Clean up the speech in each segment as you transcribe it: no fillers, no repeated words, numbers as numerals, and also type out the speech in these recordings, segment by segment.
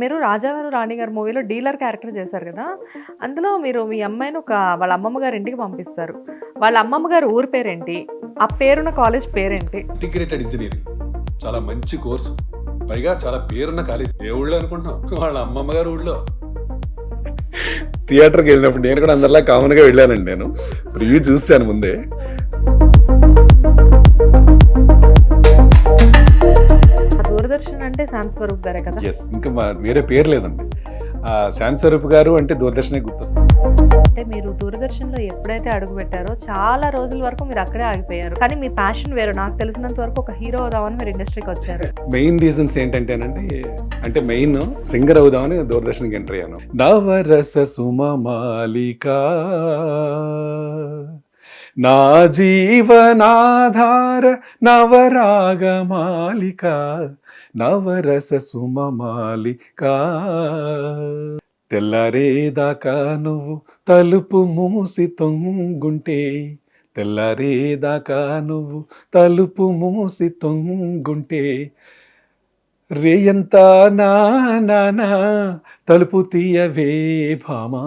మీరు 'రాజాగారు రాణిగారు' మూవీలో డీలర్ క్యారెక్టర్ చేశారు కదా! అందులో మీరు మీ అమ్మాయిని వాళ్ళ అమ్మమ్మ గారి ఇంటికి పంపిస్తారు. వాళ్ళ అమ్మమ్మ గారి ఊరి పేరేంటి? ఆ పేరున్న కాలేజ్ పేరేంటి? ఇంటిగ్రేటెడ్ ఇంజనీరింగ్ చాలా మంచి కోర్సు, పైగా చాలా పేరున్న కాలేజ్. ఏ ఊళ్ళో అనుకుంటున్నాం? వాళ్ళ అమ్మమ్మ గారు ఊళ్ళో. థియేటర్కి వెళ్ళినప్పుడు నేను కూడా అందరిలా కామన్గా వెళ్ళానండి. నేను రివ్యూ చూశాను ముందే. దూరదర్శన్ అంటే శాంతి స్వరూప్ గారే కదా? ఎస్, ఇంకా వేరే పేరు లేదండి. శాంతి స్వరూప్ గారు అంటే దూరదర్శనే గుర్తొస్తుంది. అంటే మీరు దూరదర్శన్లో ఎప్పుడైతే అడుగు పెట్టారో చాలా రోజుల వరకు మీరు అక్కడే ఆగిపోయారు. కానీ మీ ప్యాషన్ వేరు. నాకు తెలిసినంత వరకు ఒక హీరో అవుదామని మీరు ఇండస్ట్రీకి వచ్చారు. మెయిన్ రీజన్స్ ఏంటంటేనండి, అంటే మెయిన్ సింగర్ అవుదామని దూరదర్శన్కి ఎంటర్ అయ్యాను. నవరస సుమమాలిక నా జీవనాధార నవరాగమాలిక నవరస సుమమాలిక. తెల్లారేదాకా నువ్వు తలుపు మూసి తొంగుంటే, తెల్లారేదాకా నువ్వు తలుపు మూసి తొంగుంటే, రేయంతా నా తలుపు తీయవే భామా.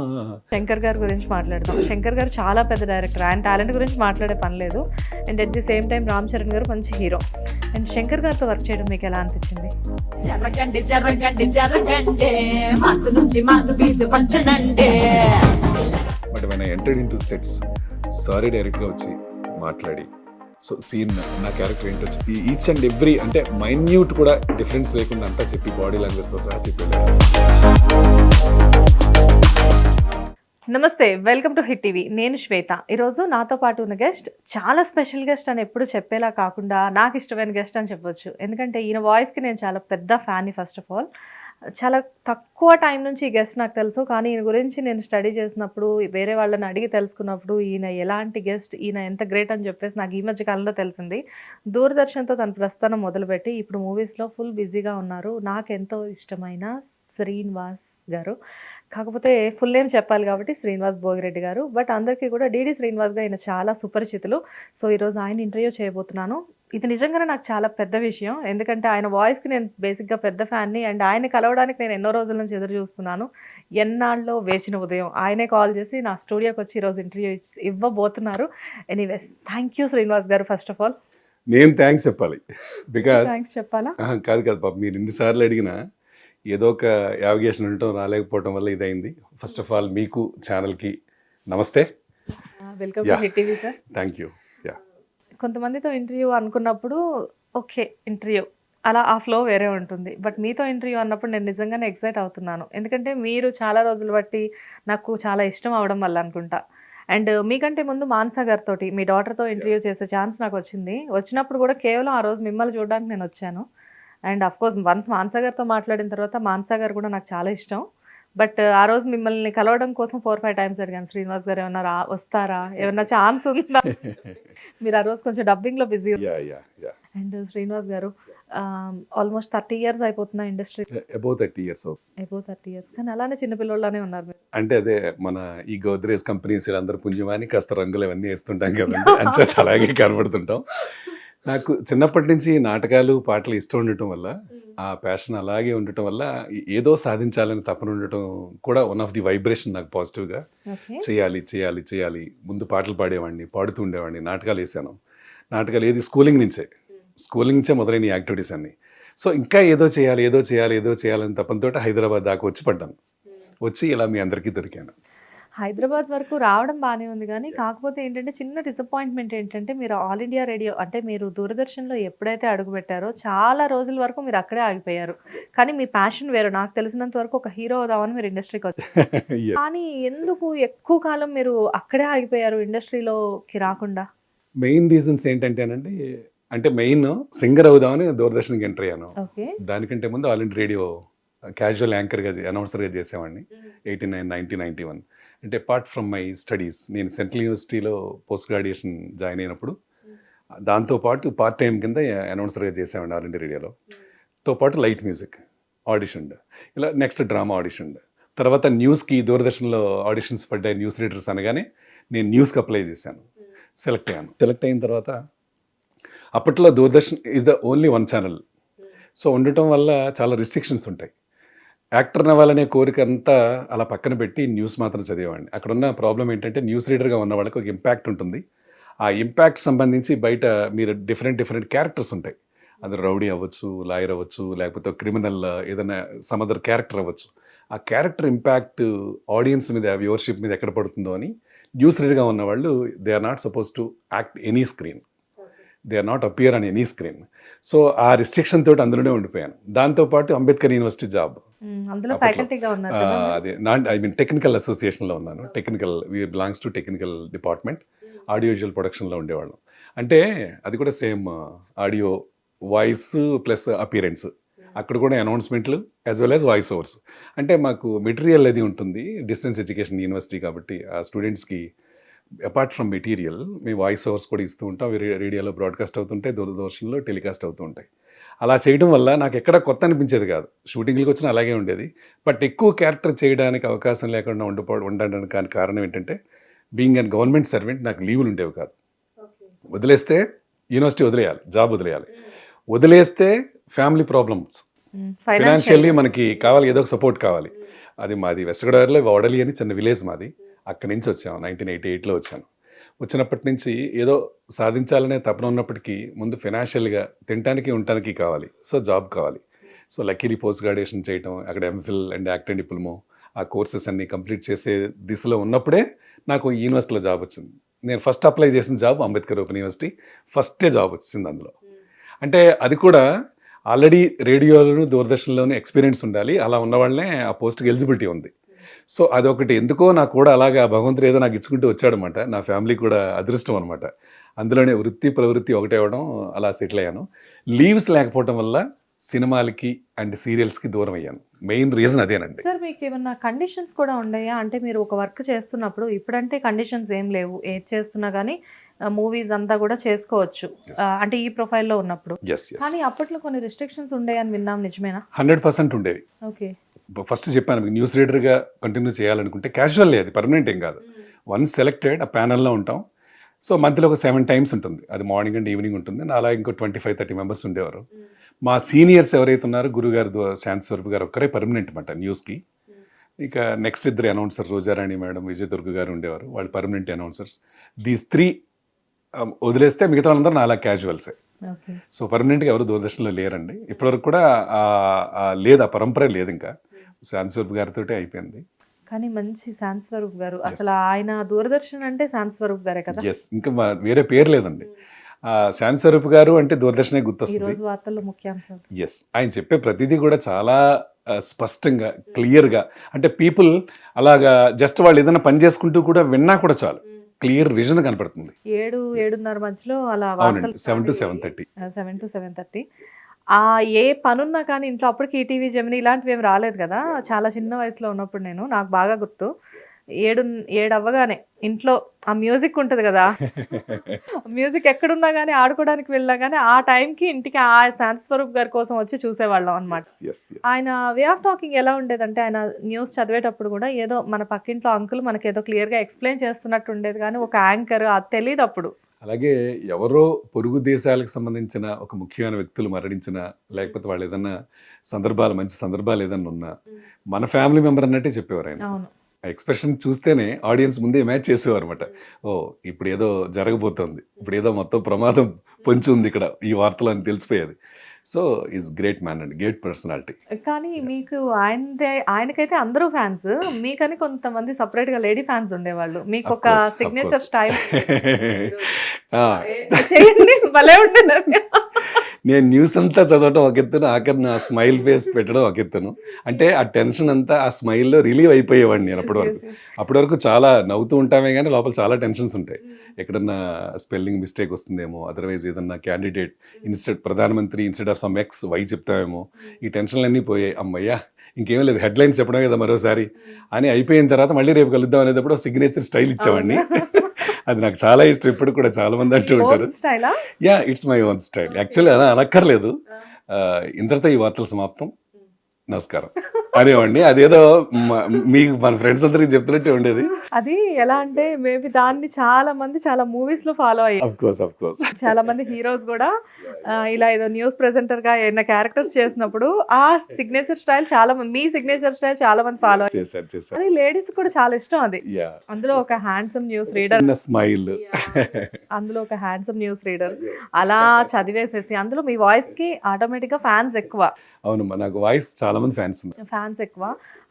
శంకర్ గారి గురించి మాట్లాడదాం. శంకర్ గారు చాలా పెద్ద డైరెక్టర్. ఆయన టాలెంట్ గురించి మాట్లాడే పని లేదు. And at the same time Ram Charan గారు మంచి హీరో. అండ్ శంకర్ గారితో వర్క్ చేయడం మీకు ఎలా అనిపించింది? But when I entered in to sets, sorry డైరెక్ట్గా వచ్చి మాట్లాడి, సో సీన్ నా క్యారెక్టర్ ఏంటో చెప్పి ఈచ్ అండ్ ఎవ్రీ, అంటే మైన్యూట్ కూడా డిఫరెన్స్ లేకుండా అంతా చెప్పి, బాడీ లాంగ్వేజ్తో సహా చెప్పి. నమస్తే, వెల్కమ్ టు హిట్ టీవీ. నేను శ్వేత. ఈరోజు నాతో పాటు ఉన్న గెస్ట్ చాలా స్పెషల్ గెస్ట్ అని ఎప్పుడు చెప్పేలా కాకుండా నాకు ఇష్టమైన గెస్ట్ అని చెప్పొచ్చు. ఎందుకంటే ఈయన వాయిస్కి నేను చాలా పెద్ద ఫ్యాన్ని. ఫస్ట్ ఆఫ్ ఆల్ చాలా తక్కువ టైం నుంచి ఈ గెస్ట్ నాకు తెలుసు, కానీ ఈయన గురించి నేను స్టడీ చేసినప్పుడు, వేరే వాళ్ళని అడిగి తెలుసుకున్నప్పుడు ఈయన ఎలాంటి గెస్ట్, ఈయన ఎంత గ్రేట్ అని చెప్పేసి నాకు ఈ మధ్య కాలంలో తెలిసింది. దూరదర్శన్తో తన ప్రస్థానం మొదలుపెట్టి ఇప్పుడు మూవీస్లో ఫుల్ బిజీగా ఉన్నారు. నాకు ఎంతో ఇష్టమైన శ్రీనివాస్ గారు. కాకపోతే ఫుల్ నేమ్ చెప్పాలి కాబట్టి శ్రీనివాస్ భోగిరెడ్డి గారు. బట్ అందరికీ కూడా డీడీ శ్రీనివాస్గా ఆయన చాలా సుపరిచితులు. సో ఈరోజు ఆయన ఇంటర్వ్యూ చేయబోతున్నాను. ఇది నిజంగానే నాకు చాలా పెద్ద విషయం, ఎందుకంటే ఆయన వాయిస్కి నేను బేసిక్గా పెద్ద ఫ్యాన్ని. అండ్ ఆయన కలవడానికి నేను ఎన్నో రోజుల నుంచి ఎదురు చూస్తున్నాను. ఎన్నాళ్ళలో వేచిన ఉదయం ఆయనే కాల్ చేసి నా స్టూడియోకి వచ్చి ఈరోజు ఇంటర్వ్యూ ఇవ్వబోతున్నారు. ఎనీవేస్, థ్యాంక్ యూ శ్రీనివాస్ గారు. ఫస్ట్ ఆఫ్ ఆల్ నేను థ్యాంక్స్ చెప్పాలి. బికాస్ థ్యాంక్స్ చెప్పాలా? కాదు పాప, మీరు ఎన్నిసార్లు అడిగినా ఏదో ఒక యావిగేషన్ ఉండటం, రాలేకపోవటం వల్ల ఇదైంది. ఫస్ట్ ఆఫ్ ఆల్ మీకు, ఛానల్కి నమస్తే. Welcome to hit TV sir. Thank you. కొంతమందితో ఇంటర్వ్యూ అనుకున్నప్పుడు ఓకే ఇంటర్వ్యూ అలా ఆ ఫ్లో వేరే ఉంటుంది. బట్ మీతో ఇంటర్వ్యూ అన్నప్పుడు నేను నిజంగానే ఎక్సైట్ అవుతున్నాను. ఎందుకంటే మీరు చాలా రోజులు బట్టి నాకు చాలా ఇష్టం అవడం వల్ల అనుకుంటా. అండ్ మీకంటే ముందు మానస గారితో, మీ డాటర్తో ఇంటర్వ్యూ చేసే ఛాన్స్ నాకు వచ్చింది. వచ్చినప్పుడు కూడా కేవలం ఆ రోజు మిమ్మల్ని చూడడానికి నేను వచ్చాను. అండ్ అఫ్కోర్స్ వన్స్ మానస గారితో మాట్లాడిన తర్వాత మానస గారు కూడా నాకు చాలా ఇష్టం. బట్ ఆ రోజు మిమ్మల్ని కలవడం కోసం 4-5 టైమ్స్ అడిగాను, శ్రీనివాస్ గారు ఏమన్నా వస్తారా, ఏమన్నా ఛాన్స్ ఉందా? మీరు ఆ రోజు కొంచెం డబ్బింగ్లో busy. And Srinivas garu almost 30 years అయిపోతున్నా industry. Above 30 years. Above 30 years, కానీ అలానే చిన్నపిల్లలానే ఉన్నారు మీరు. అంటే అదే మన ఈ గోద్రేజ్ కంపెనీస్ అందరూ పుంజమాని కాస్త రంగులు అవన్నీ వేస్తుంటాం కదండి, అంతే అలాగే కనబడుతుంటాం. నాకు చిన్నప్పటి నుంచి నాటకాలు, పాటలు ఇష్టం ఉండటం వల్ల, ఆ ప్యాషన్ అలాగే ఉండటం వల్ల ఏదో సాధించాలని తపన ఉండటం కూడా వన్ ఆఫ్ ది వైబ్రేషన్ నాకు పాజిటివ్గా. చేయాలి చేయాలి చేయాలి. ముందు పాటలు పాడేవాడిని, పాడుతూ ఉండేవాడిని, నాటకాలు వేసాను. నాటకాలు ఏది స్కూలింగ్ నుంచే మొదలైన యాక్టివిటీస్ అన్నీ. సో ఇంకా ఏదో చేయాలని తపనతో హైదరాబాద్ దాకా వచ్చి పడ్డాను. వచ్చి ఇలా మీ అందరికీ దొరికాను. హైదరాబాద్ వరకు రావడం బాగానే ఉంది, కానీ కాకపోతే ఏంటంటే చిన్న డిసప్పాయింట్మెంట్ ఏంటంటే మీరు ఆల్ ఇండియా రేడియో, అంటే మీరు దూరదర్శన్లో ఎప్పుడైతే అడుగు పెట్టారో చాలా రోజుల వరకు మీరు అక్కడే ఆగిపోయారు. కానీ మీ ప్యాషన్ వేరు. నాకు తెలిసినంత వరకు ఒక హీరో అవుదామని మీరు ఇండస్ట్రీకి వచ్చారు. కానీ ఎందుకు ఎక్కువ కాలం మీరు అక్కడే ఆగిపోయారు ఇండస్ట్రీలోకి రాకుండా? మెయిన్ రీజన్స్ ఏంటంటేనండి, అంటే మెయిన్ సింగర్ అవుదామని దూరదర్శన్కి ఎంటర్ అయ్యాను. దానికంటే ముందు ఆల్ ఇండియా రేడియో క్యాజువల్ యాంకర్గా, అనౌన్సర్గా చేసేవాడిని 89, 90, 91. అంటే అపార్ట్ ఫ్రమ్ మై స్టడీస్, నేను సెంట్రల్ యూనివర్సిటీలో పోస్ట్ గ్రాడ్యుయేషన్ జాయిన్ అయినప్పుడు దాంతోపాటు పార్ట్ టైం కింద అనౌన్సర్గా చేసేవాడిని ఆల్ ఇండియా రేడియోలో. తో పాటు లైట్ మ్యూజిక్ ఆడిషన్, ఇలా నెక్స్ట్ డ్రామా ఆడిషన్. తర్వాత న్యూస్కి దూరదర్శన్లో ఆడిషన్స్ పడ్డాయి, న్యూస్ రీడర్స్ అనగానే నేను న్యూస్కి అప్లై చేశాను. సెలెక్ట్ అయ్యాను. సెలెక్ట్ అయిన తర్వాత అప్పట్లో Doordarshan is the only one channel. So ఉండటం వల్ల చాలా రిస్ట్రిక్షన్స్ ఉంటాయి. యాక్టర్ అవ్వాలనే కోరిక అంతా అలా పక్కన పెట్టి న్యూస్ మాత్రం చదివేవాడిని. అక్కడ ఉన్న ప్రాబ్లం ఏంటంటే న్యూస్ రీడర్గా ఉన్న వాళ్ళకి ఒక ఇంపాక్ట్ ఉంటుంది. ఆ ఇంపాక్ట్ సంబంధించి బయట మీరు డిఫరెంట్ క్యారెక్టర్స్ ఉంటాయి. అది రౌడీ అవ్వచ్చు, లాయర్ అవ్వచ్చు, లేకపోతే క్రిమినల్ ఏదైనా సమదర్ క్యారెక్టర్ అవ్వచ్చు. ఆ క్యారెక్టర్ ఇంపాక్ట్ ఆడియన్స్ మీద, వ్యూవర్షిప్ మీద ఎక్కడ పడుతుందో అని న్యూస్ రీడర్గా ఉన్న వాళ్ళు they are not suppose to act any screen, they are not appear on any screen. So ఆ రిస్ట్రిక్షన్ తోటి అందులోనే ఉండిపోయాను. దాంతోపాటు అంబేద్కర్ యూనివర్సిటీ జాబ్, అందులో ఫ్యాకల్టీగా ఉన్నారు కదా మీరు? అదే ఐ మీన్ టెక్నికల్ అసోసియేషన్లో ఉన్నాను. Technical belongs to technical department, audio visual ప్రొడక్షన్లో ఉండేవాళ్ళం. అంటే అది కూడా same audio, voice plus appearance. అక్కడ కూడా అనౌన్స్మెంట్లు as well as voice overs. అంటే మాకు మెటీరియల్ అది ఉంటుంది, డిస్టెన్స్ ఎడ్యుకేషన్ యూనివర్సిటీ కాబట్టి ఆ స్టూడెంట్స్కి అపార్ట్ ఫ్రమ్ మెటీరియల్ మేము వాయిస్ ఓవర్స్ కూడా ఇస్తూ ఉంటాం. రేడియోలో బ్రాడ్కాస్ట్ అవుతుంటాయి, దూరదర్శన్లో టెలికాస్ట్ అవుతూ ఉంటాయి. అలా చేయడం వల్ల నాకు ఎక్కడ కొత్త అనిపించేది కాదు. షూటింగ్లకు వచ్చినా అలాగే ఉండేది. బట్ ఎక్కువ క్యారెక్టర్ చేయడానికి అవకాశం లేకుండా ఉండడానికి కారణం ఏంటంటే బీయింగ్ అన్ గవర్నమెంట్ సర్వెంట్ నాకు లీవులు ఉండేవి కాదు. వదిలేస్తే యూనివర్సిటీ వదిలేయాలి, జాబ్ వదిలేయాలి. వదిలేస్తే ఫ్యామిలీ ప్రాబ్లమ్స్, ఫైనాన్షియల్లీ మనకి కావాలి, ఏదో ఒక సపోర్ట్ కావాలి. అది మాది వెస్ట్ గోదావరిలో వడలి అని చిన్న విలేజ్ మాది. అక్కడి నుంచి వచ్చాము, 1988లో వచ్చాను. వచ్చినప్పటి నుంచి ఏదో సాధించాలనే తపన ఉన్నప్పటికీ ముందు ఫైనాన్షియల్గా తినడానికి ఉండటానికి కావాలి. సో జాబ్ కావాలి. సో లక్కీలీ పోస్ట్ గ్రాడ్యుయేషన్ చేయటం, అక్కడ MPhil and act and diploma ఆ కోర్సెస్ అన్ని కంప్లీట్ చేసే దిశలో ఉన్నప్పుడే నాకు యూనివర్సిటీలో జాబ్ వచ్చింది. నేను ఫస్ట్ అప్లై చేసిన జాబ్ అంబేద్కర్ ఓపెన్ యూనివర్సిటీ, ఫస్టే జాబ్ వచ్చింది అందులో. అంటే అది కూడా ఆల్రెడీ రేడియోలోను దూరదర్శన్లోను ఎక్స్పీరియన్స్ ఉండాలి. అలా ఉన్న వాళ్ళనే ఆ పోస్ట్కి ఎలిజిబిలిటీ ఉంది. సో అదొకటి ఎందుకో నాకు కూడా అలాగా భగవంతుడు ఏదో నాకు ఇచ్చుకుంటూ వచ్చాడనమాట. నా ఫ్యామిలీ కూడా అదృష్టం అనమాట. అందులోనే వృత్తి ప్రవృత్తి ఒకటే అవ్వడం, అలా సెటిల్ అయ్యాను. లీవ్స్ లేకపోవడం వల్ల సినిమాలకి అండ్ సీరియల్స్కి దూరం అయ్యాను. మెయిన్ రీజన్ అదేనండి. సార్ మీకు ఏమన్నా కండిషన్స్ కూడా ఉన్నాయా? అంటే మీరు ఒక వర్క్ చేస్తున్నప్పుడు, ఇప్పుడంటే కండిషన్స్ ఏం లేవు, ఏది చేస్తున్నా కానీ మూవీస్ అంతా కూడా చేసుకోవచ్చు, అంటే ఈ ప్రొఫైల్లో ఉన్నప్పుడు. కానీ అప్పట్లో కొన్ని రిస్ట్రిక్షన్స్ ఉండేయని విన్నాం, నిజమేనా? 100% ఉండేవి. ఓకే. ఫస్ట్ చెప్పాను మీకు, న్యూస్ రీడర్గా కంటిన్యూ చేయాలనుకుంటే క్యాజువల్, అది పర్మనెంట్ ఏం కాదు. వన్స్ సెలెక్టెడ్ ఆ ప్యానల్లో ఉంటాం. సో మంత్లో ఒక 7 times ఉంటుంది. అది మార్నింగ్ అండ్ ఈవినింగ్ ఉంటుంది. అలా ఇంకో 25-30 members ఉండేవారు. మా సీనియర్స్ ఎవరైతే ఉన్నారో గురుగారు శాంతి స్వరూప్ గారు ఒక్కరే పర్మనెంట్ అనమాట న్యూస్కి. ఇక నెక్స్ట్ ఇద్దరు అనౌన్సర్, రోజారాణి మేడం, విజయ్ దుర్గ గారు ఉండేవారు, వాళ్ళు పర్మనెంట్ అనౌన్సర్స్. దీస్ 3 వదిలేస్తే మిగతా వాళ్ళందరూ నాలా క్యాజువల్సే. సో పర్మనెంట్గా ఎవరు దూరదర్శన్లో లేరండి ఇప్పటివరకు కూడా. లేదు, ఆ పరంపర లేదు. ఇంకా శాంతి స్వరూప్ గారితో అయిపోయింది. కానీ మంచి శాంతి స్వరూప్ గారు, అసలు ఆయన దూరదర్శన్ అంటే శాంతి స్వరూప్ గారే కదా. ఎస్, ఇంకా వేరే పేరు లేదండి. శాంతి స్వరూప్ గారు అంటే దూరదర్శనే గుర్తొస్తుంది. వార్తల్లో ముఖ్యాంశాలు. ఎస్, ఆయన చెప్పే ప్రతిదీ కూడా చాలా స్పష్టంగా, క్లియర్గా. అంటే పీపుల్ అలాగా జస్ట్ వాళ్ళు ఏదైనా పని చేసుకుంటూ కూడా విన్నా కూడా చాలు, క్లియర్ విజన్ కనపడుతుంది. 7-7:30 మధ్యలో అలా 7 to 7:30. 7 to 7:30. ఏ పనున్నా కానీ ఇంట్లో అప్పటికి ఈటీవీ, జెమిని ఇలాంటివి ఏమి రాలేదు కదా. చాలా చిన్న వయసులో ఉన్నప్పుడు నాకు బాగా గుర్తు, 7 అవ్వగానే ఇంట్లో ఆ మ్యూజిక్ ఉంటుంది కదా, మ్యూజిక్ ఎక్కడున్నా కానీ ఆడుకోవడానికి వెళ్ళినా కానీ ఆ టైంకి ఇంటికి ఆ శాంతి స్వరూప్ గారి కోసం వచ్చి చూసేవాళ్ళం అనమాట. ఆయన వే ఆఫ్ టాకింగ్ ఎలా ఉండేదంటే, ఆయన న్యూస్ చదివేటప్పుడు కూడా ఏదో మన పక్కింట్లో అంకుల్ మనకి ఏదో క్లియర్గా ఎక్స్ప్లెయిన్ చేస్తున్నట్టు ఉండేది, కానీ ఒక యాంకర్ అది తెలియదు అప్పుడు. అలాగే ఎవరో పొరుగు దేశాలకు సంబంధించిన ఒక ముఖ్యమైన వ్యక్తులు మరణించిన, లేకపోతే వాళ్ళు ఏదన్నా సందర్భాలు, మంచి సందర్భాలు ఏదన్నా ఉన్నా మన ఫ్యామిలీ మెంబర్ అన్నట్టే చెప్పేవారు ఆయన. ఆ ఎక్స్ప్రెషన్ చూస్తేనే ఆడియన్స్ ముందే మ్యాచ్ చేసేవారు అనమాట. ఓ ఇప్పుడు ఏదో జరగబోతోంది, ఇప్పుడు ఏదో మొత్తం ప్రమాదం పొంచి ఉంది ఇక్కడ ఈ వార్తలు అని తెలిసిపోయేది. సో ఈజ్ గ్రేట్ మ్యాన్ అండి, గ్రేట్ పర్సనాలిటీ. కానీ మీకు ఆయనకైతే అందరూ ఫ్యాన్స్, మీకని కొంతమంది సపరేట్ గా లేడీ ఫ్యాన్స్ ఉండేవాళ్ళు. మీకు ఒక సిగ్నేచర్ స్టైల్ చేయండి, భలే ఉండేది. నేను న్యూస్ అంతా చదవటం ఒక ఎత్తును, ఆఖరిని ఆ స్మైల్ ఫేస్ పెట్టడం ఒక ఎత్తును. అంటే ఆ టెన్షన్ అంతా ఆ స్మైల్లో రిలీవ్ అయిపోయేవాడిని నేను అప్పటి వరకు చాలా నవ్వుతూ ఉంటామే కానీ లోపల చాలా టెన్షన్స్ ఉంటాయి. ఎక్కడన్నా స్పెల్లింగ్ మిస్టేక్ వస్తుందేమో, అదర్వైజ్ ఏదన్నా క్యాండిడేట్ ప్రధానమంత్రి instead of some X Y చెప్తామేమో, ఈ టెన్షన్లన్నీ పోయాయి. అమ్మయ్యా ఇంకేమీ లేదు, హెడ్లైన్స్ చెప్పడం కదా మరోసారి అని అయిపోయిన తర్వాత మళ్ళీ రేపు కలుద్దాం అనేటప్పుడు సిగ్నేచర్ స్టైల్ ఇచ్చేవాడిని. అది నాకు చాలా ఇష్టం. ఇప్పుడు కూడా చాలా మంది అంటూ ఉంటారు. Yeah, it's my own style. Actually అలా అనక్కర్లేదు. ఇంతటితో ఈ వార్తలు సమాప్తం. నమస్కారం. అనేవాడిని. అదేదో మీకు మన ఫ్రెండ్స్ అందరికి చెప్తున్నట్టే ఉండేది. అది ఎలా అంటే మేబీ దాన్ని చాలా మూవీస్ లో ఫాలో అయ్యారు. అఫ్ కోర్స్ చాలా మంది హీరోస్ కూడా ఇలా ఏదో న్యూస్ ప్రెజెంటర్ గా ఏదైనా క్యారెక్టర్స్ చేసినప్పుడు ఆ సిగ్నేచర్ స్టైల్ మీ సిగ్నేచర్ స్టైల్ చాలా మంది ఫాలో అయ్యారు. చేశారు. అది లేడీస్ కూడా చాలా ఇష్టం అది. Yeah. అందులో ఒక హ్యాండ్సమ్ న్యూస్ రీడర్, చిన్న స్మైల్. అందులో ఒక హ్యాండ్సమ్ న్యూస్ రీడర్ అలా చదివేసేసి అందులో మీ వాయిస్ కి ఆటోమేటిక్ గా ఫ్యాన్స్ ఎక్కువ. అవును, నాకు వాయిస్ చాలా మంది ఫ్యాన్స్ ఉన్నారు. ఫ్యాన్స్ ఎక్కువ.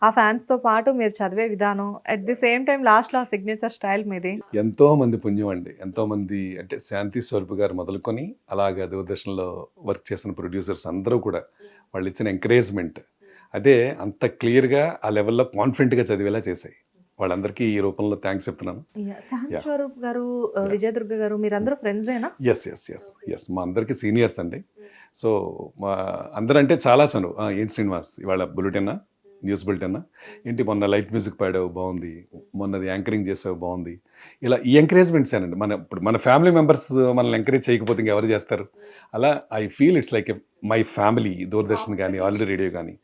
ఆ ఫ్యాన్స్ తో పాటు మీరు చదివే విధానం at the same time last లో ఆ సిగ్నేచర్ స్టైల్ మీది. ఎంతో మంది పుణ్యం అండి. ఎంతో మంది అంటే శాంతి స్వరూప్ గారు మొదలుకొని అలాగా దూరదర్శన్లో వర్క్ చేసిన ప్రొడ్యూసర్స్ అందరూ కూడా వాళ్ళు ఇచ్చిన ఎంకరేజ్మెంట్ అదే అంత క్లియర్గా ఆ లెవెల్లో కాన్ఫిడెంట్గా చదివేలా చేశాయి. వాళ్ళందరికీ ఈ రూపంలో థ్యాంక్స్ చెప్తున్నాను. శాంతి స్వరూప్ గారు, విజయదుర్గ గారు మీరందరూ ఫ్రెండ్సేనా? ఎస్ మా అందరికీ సీనియర్స్ అండి. సో మా అందరంటే చాలా చనువు. ఏంటి శ్రీనివాస్ ఇవాళ బులెటిన్నా, న్యూస్ బులెటిన్నా, ఏంటి మొన్న లైట్ మ్యూజిక్ పాడావు బాగుంది, మొన్నది యాంకరింగ్ చేసావు బాగుంది, ఇలా ఈ ఎంకరేజ్మెంట్స్ ఏనండి. ఇప్పుడు మన ఫ్యామిలీ మెంబర్స్ మనల్ని ఎంకరేజ్ చేయకపోతే ఇంకెవరు చేస్తారు? అలా I feel it's like my family. Doordarshan కానీ ఆల్రెడీ రేడియో కానీ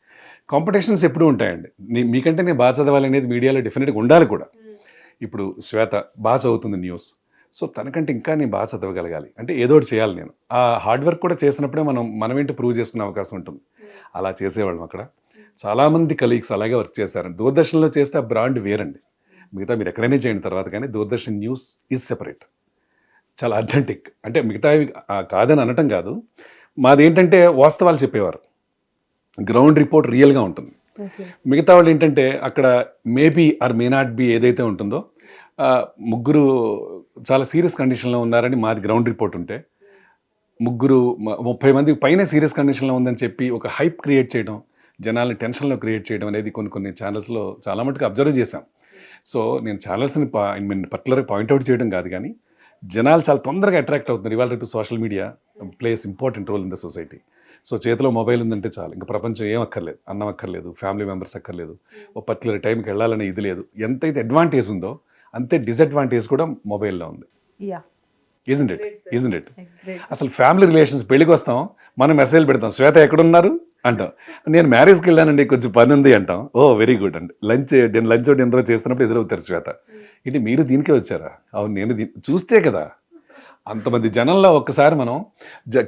కాంపిటీషన్స్ ఎప్పుడూ ఉంటాయండి. మీకంటే నేను బాగా చదవాలి అనేది మీడియాలో డెఫినెట్గా ఉండాలి కూడా. ఇప్పుడు శ్వేత బాగా చదువుతుంది న్యూస్, సో తనకంటే ఇంకా నేను బాగా చదవగలగాలి అంటే ఏదో ఒకటి చేయాలి. నేను ఆ హార్డ్ వర్క్ కూడా చేసినప్పుడే మనమేంటి ప్రూవ్ చేసుకునే అవకాశం ఉంటుంది. అలా చేసేవాళ్ళం అక్కడ. చాలామంది కలీగ్స్ అలాగే వర్క్ చేశారండి. దూరదర్శన్లో చేస్తే ఆ బ్రాండ్ వేరండి. మిగతా మీరు ఎక్కడైనా చేయండి తర్వాత, కానీ దూరదర్శన్ న్యూస్ ఈజ్ సెపరేట్, చాలా అథెంటిక్. అంటే మిగతావి కాదని అనటం కాదు, మాది ఏంటంటే వాస్తవాలు చెప్పేవారు, గ్రౌండ్ రిపోర్ట్ రియల్గా ఉంటుంది. మిగతా వాళ్ళు ఏంటంటే అక్కడ maybe or may not be ఏదైతే ఉంటుందో, ముగ్గురు చాలా సీరియస్ కండిషన్లో ఉన్నారని మాది గ్రౌండ్ రిపోర్ట్ ఉంటే, 30 మంది పైన సీరియస్ కండిషన్లో ఉందని చెప్పి ఒక హైప్ క్రియేట్ చేయడం, జనాల్ని టెన్షన్లో క్రియేట్ చేయడం అనేది కొన్ని ఛానల్స్లో చాలా మటుకు అబ్జర్వ్ చేశాం. సో నేను ఛానల్స్ని పర్టికులర్గా పాయింట్అవుట్ చేయడం కాదు, కానీ జనాలు చాలా తొందరగా అట్రాక్ట్ అవుతున్నారు. ఇవాళ రేపు social media plays important role in the society. So చేతిలో మొబైల్ ఉందంటే చాలు, ఇంకా ప్రపంచం ఏం అక్కర్లేదు, అన్నం అక్కర్లేదు, ఫ్యామిలీ మెంబర్స్ అక్కర్లేదు, ఒక పర్టికులర్ టైంకి వెళ్ళాలనే ఇది లేదు. ఎంతైతే అడ్వాంటేజ్ ఉందో అంతే డిసడ్వాంటేజ్ కూడా మొబైల్లో ఉంది. Isn't it? అసలు ఫ్యామిలీ రిలేషన్స్, పెళ్ళికి వస్తాం, మనం మెసేజ్ పెడతాం, శ్వేత ఎక్కడున్నారు అంటాం, నేను మ్యారేజ్కి వెళ్ళానండి కొంచెం పని ఉంది అంటాం, ఓ వెరీ గుడ్ అండి. లంచ్ డిన్నర్ చేస్తున్నప్పుడు ఎదురవుతారు శ్వేత, ఏంటి మీరు దీనికే వచ్చారా? అవును నేను చూస్తే కదా. అంతమంది జనంలో ఒక్కసారి మనం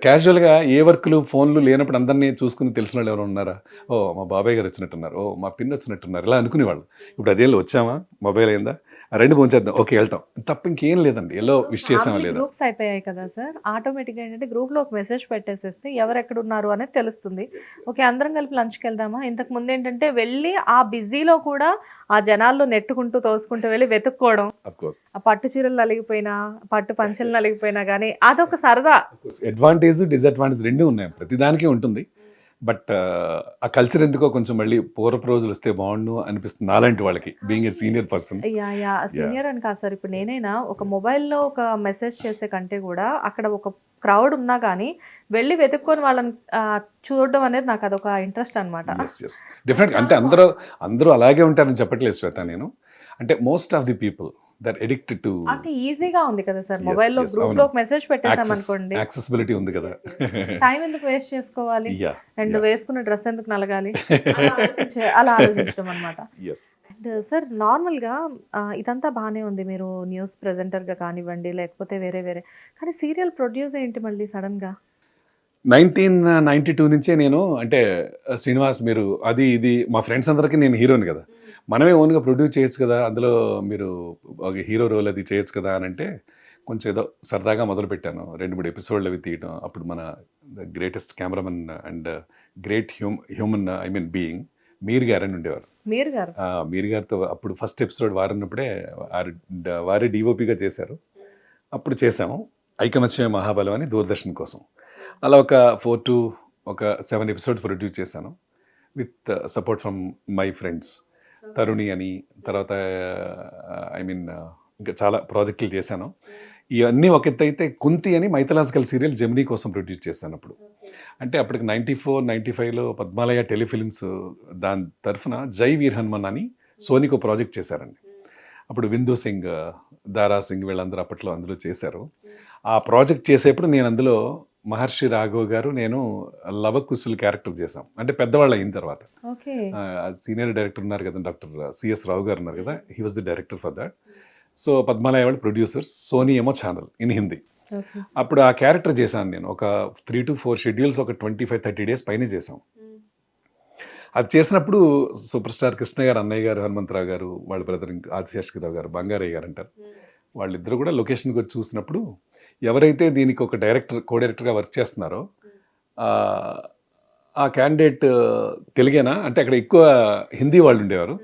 క్యాజువల్గా ఏ వర్క్లు ఫోన్లు లేనప్పుడు అందరినీ చూసుకుని తెలిసిన వాళ్ళు ఎవరు ఉన్నారా? ఓ మా బాబాయ్ గారు వచ్చినట్టున్నారు, ఓ మా పిన్ వచ్చినట్టున్నారు, ఇలా అనుకునేవాళ్ళు. ఇప్పుడు అదేళ్ళు వచ్చామా, మొబైల్ అయిందా, రెండు పోంచేద్దాం, ఓకే వెళ్తాం, తప్ప ఇంకేం లేదండి. ఎలా విష్ చేసామా లేదా. గ్రూప్స్ అయిపోయాయి కదా సార్, ఆటోమేటిక్గా ఏంటంటే గ్రూప్లో ఒక మెసేజ్ పెట్టేసేస్తే ఎవరు ఎక్కడ ఉన్నారు అనేది తెలుస్తుంది. ఓకే అందరం కలిపి లంచ్కి వెళ్దామా. ఇంతకు ముందు ఏంటంటే వెళ్ళి ఆ బిజీలో కూడా ఆ జనాల్లో నెట్టుకుంటూ తోసుకుంటూ వెళ్ళి వెతుక్కోవడం, ఆ పట్టు చీరలు నలిగిపోయినా, పట్టు పంచలు నలిగిపోయినా కానీ అదొక సరదా. అడ్వాంటేజ్ డిసడ్వాంటేజ్ రెండూ ఉన్నాయి, ప్రతిదానికి ఉంటుంది. బట్ ఆ కల్చర్ ఎందుకో కొంచెం మళ్ళీ పూర్వపు రోజులు వస్తే బాగుండు అనిపిస్తుంది నాలాంటి వాళ్ళకి, being a senior person. Senior అని కాదు సార్, ఇప్పుడు నేనైనా ఒక మొబైల్లో ఒక మెసేజ్ చేసే కంటే కూడా అక్కడ ఒక క్రౌడ్ ఉన్నా కానీ వెళ్ళి వెతుక్కొని వాళ్ళని చూడడం అనేది నాకు అదొక ఇంట్రెస్ట్ అనమాట. డెఫినెట్గా అంటే అందరూ అలాగే ఉంటారని చెప్పట్లేదు శ్వేత నేను. అంటే most of the people that addicted to, అంటే ఈజీగా ఉంది కదా సార్ మొబైల్లో గ్రూప్ లో ఒక మెసేజ్ పెట్టేసాం అనుకోండి, యాక్సెసిబిలిటీ ఉంది కదా, టైం ఎందుకు వేస్ట్ చేసుకోవాలి అండ్ వేసుకున్న డ్రెస్ ఎందుకు నలగాలి అలా ఆలోచించడం అనమాట. అండ్ సార్ నార్మల్గా ఇదంతా బాగానే ఉంది, మీరు న్యూస్ ప్రెజెంటర్గా కానివ్వండి లేకపోతే వేరే కానీ సీరియల్ ప్రొడ్యూస్ ఏంటి మళ్ళీ సడన్గా? 1992 నుంచే నేను అంటే శ్రీనివాస్ మీరు అది ఇది మా ఫ్రెండ్స్ అందరికీ నేను హీరోని కదా, మనమే ఓన్గా ప్రొడ్యూస్ చేయొచ్చు కదా, అందులో మీరు ఒక హీరో రోల్ అది చేయొచ్చు కదా అని అంటే కొంచెం ఏదో సరదాగా మొదలుపెట్టాను. 2-3 ఎపిసోడ్లు అవి తీయడం. అప్పుడు మన greatest cameraman and great human being Mir garu అని ఉండేవారు. మీర్ గారితో అప్పుడు ఫస్ట్ ఎపిసోడ్ వారున్నప్పుడే వారే డిఓపిగా చేశారు. అప్పుడు చేసాము ఐకమత్యమే మహాబలం అని దూరదర్శన్ కోసం. అలా ఒక 4 to 7 ఎపిసోడ్స్ ప్రొడ్యూస్ చేశాను with support from my friends. Taruni అని, తర్వాత ఇంకా చాలా ప్రాజెక్టులు చేశాను. ఇవన్నీ ఒక ఎత్తు అయితే కుంతి అని మైథలాజికల్ సీరియల్ జెమినీ కోసం ప్రొడ్యూస్ చేశాను అప్పుడు. అంటే అప్పటికి 94-95లో పద్మాలయ టెలిఫిలిమ్స్ దాని తరఫున జై వీర్ హనుమాన్ అని సోనీకో ప్రాజెక్ట్ చేశారండి. అప్పుడు విందు సింగ్, దారా సింగ్ వీళ్ళందరూ అప్పట్లో అందులో చేశారు. ఆ ప్రాజెక్ట్ చేసేప్పుడు నేను అందులో మహర్షి రాఘవ్ గారు నేను లవకుశులు క్యారెక్టర్ చేశాం. అంటే పెద్దవాళ్ళు అయిన తర్వాత. ఓకే. సీనియర్ డైరెక్టర్ ఉన్నారు కదా, డాక్టర్ సిఎస్ రావు గారు ఉన్నారు కదా, he was the director for that. So Padmalaya వాళ్ళు ప్రొడ్యూసర్స్, సోనీ ఏమో ఛానల్ ఇన్ హిందీ. ఓకే. అప్పుడు ఆ క్యారెక్టర్ చేశాను నేను. ఒక 3 to 4 షెడ్యూల్స్, ఒక 25-30 డేస్ పైన చేసాం. అది చేసినప్పుడు సూపర్ స్టార్ కృష్ణ గారు, అన్నయ్య గారు, హనుమంతరావు గారు, వాళ్ళ బ్రదర్ ఆదిశేషగిరావు గారు, బంగారయ్య గారు అంటారు, వాళ్ళిద్దరు కూడా లొకేషన్కి వచ్చి చూసినప్పుడు ఎవరైతే దీనికి ఒక కో డైరెక్టర్గా వర్క్ చేస్తున్నారో ఆ క్యాండిడేట్ తెలుగేనా అంటే అక్కడ ఎక్కువ హిందీ వాళ్ళు ఉండేవారు.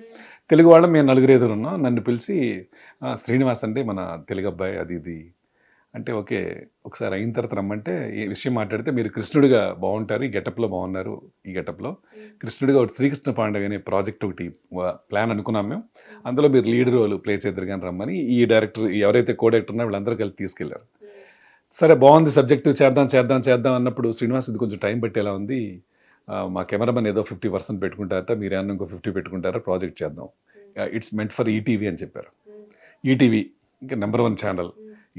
తెలుగు వాళ్ళం మేము 4 ఉన్నాం. నన్ను పిలిచి శ్రీనివాస్ అంటే మన తెలుగు అబ్బాయి అది ఇది అంటే ఓకే, ఒకసారి అయిన తర్వాత రమ్మంటే ఈ విషయం మాట్లాడితే మీరు కృష్ణుడిగా బాగుంటారు, ఈ గెటప్లో బాగున్నారు, ఈ గెటప్లో కృష్ణుడిగా ఒకటి శ్రీకృష్ణ పాండవి అనే ప్రాజెక్ట్ ఒకటి ప్లాన్ అనుకున్నాం మేము, అందులో మీరు లీడ్ రోల్ ప్లే చేద్దరు కానీ రమ్మని ఈ డైరెక్టర్ ఎవరైతే కో డైరెక్టర్ ఉన్నారో వీళ్ళందరూ కలిసి తీసుకెళ్లారు. సరే బాగుంది సబ్జెక్టు, చేద్దాం అన్నప్పుడు శ్రీనివాస్ ఇది కొంచెం టైం పట్టేలా ఉంది, మా కెమెరామెన్ ఏదో 50% పెట్టుకుంటారట, మీరు ఏమన్నా ఇంకో 50 పెట్టుకుంటారా, ప్రాజెక్ట్ చేద్దాం, ఇట్స్ మెంట్ ఫర్ ఈటీవీ అని చెప్పారు. ఈటీవీ ఇంకా నెంబర్ 1 ఛానల్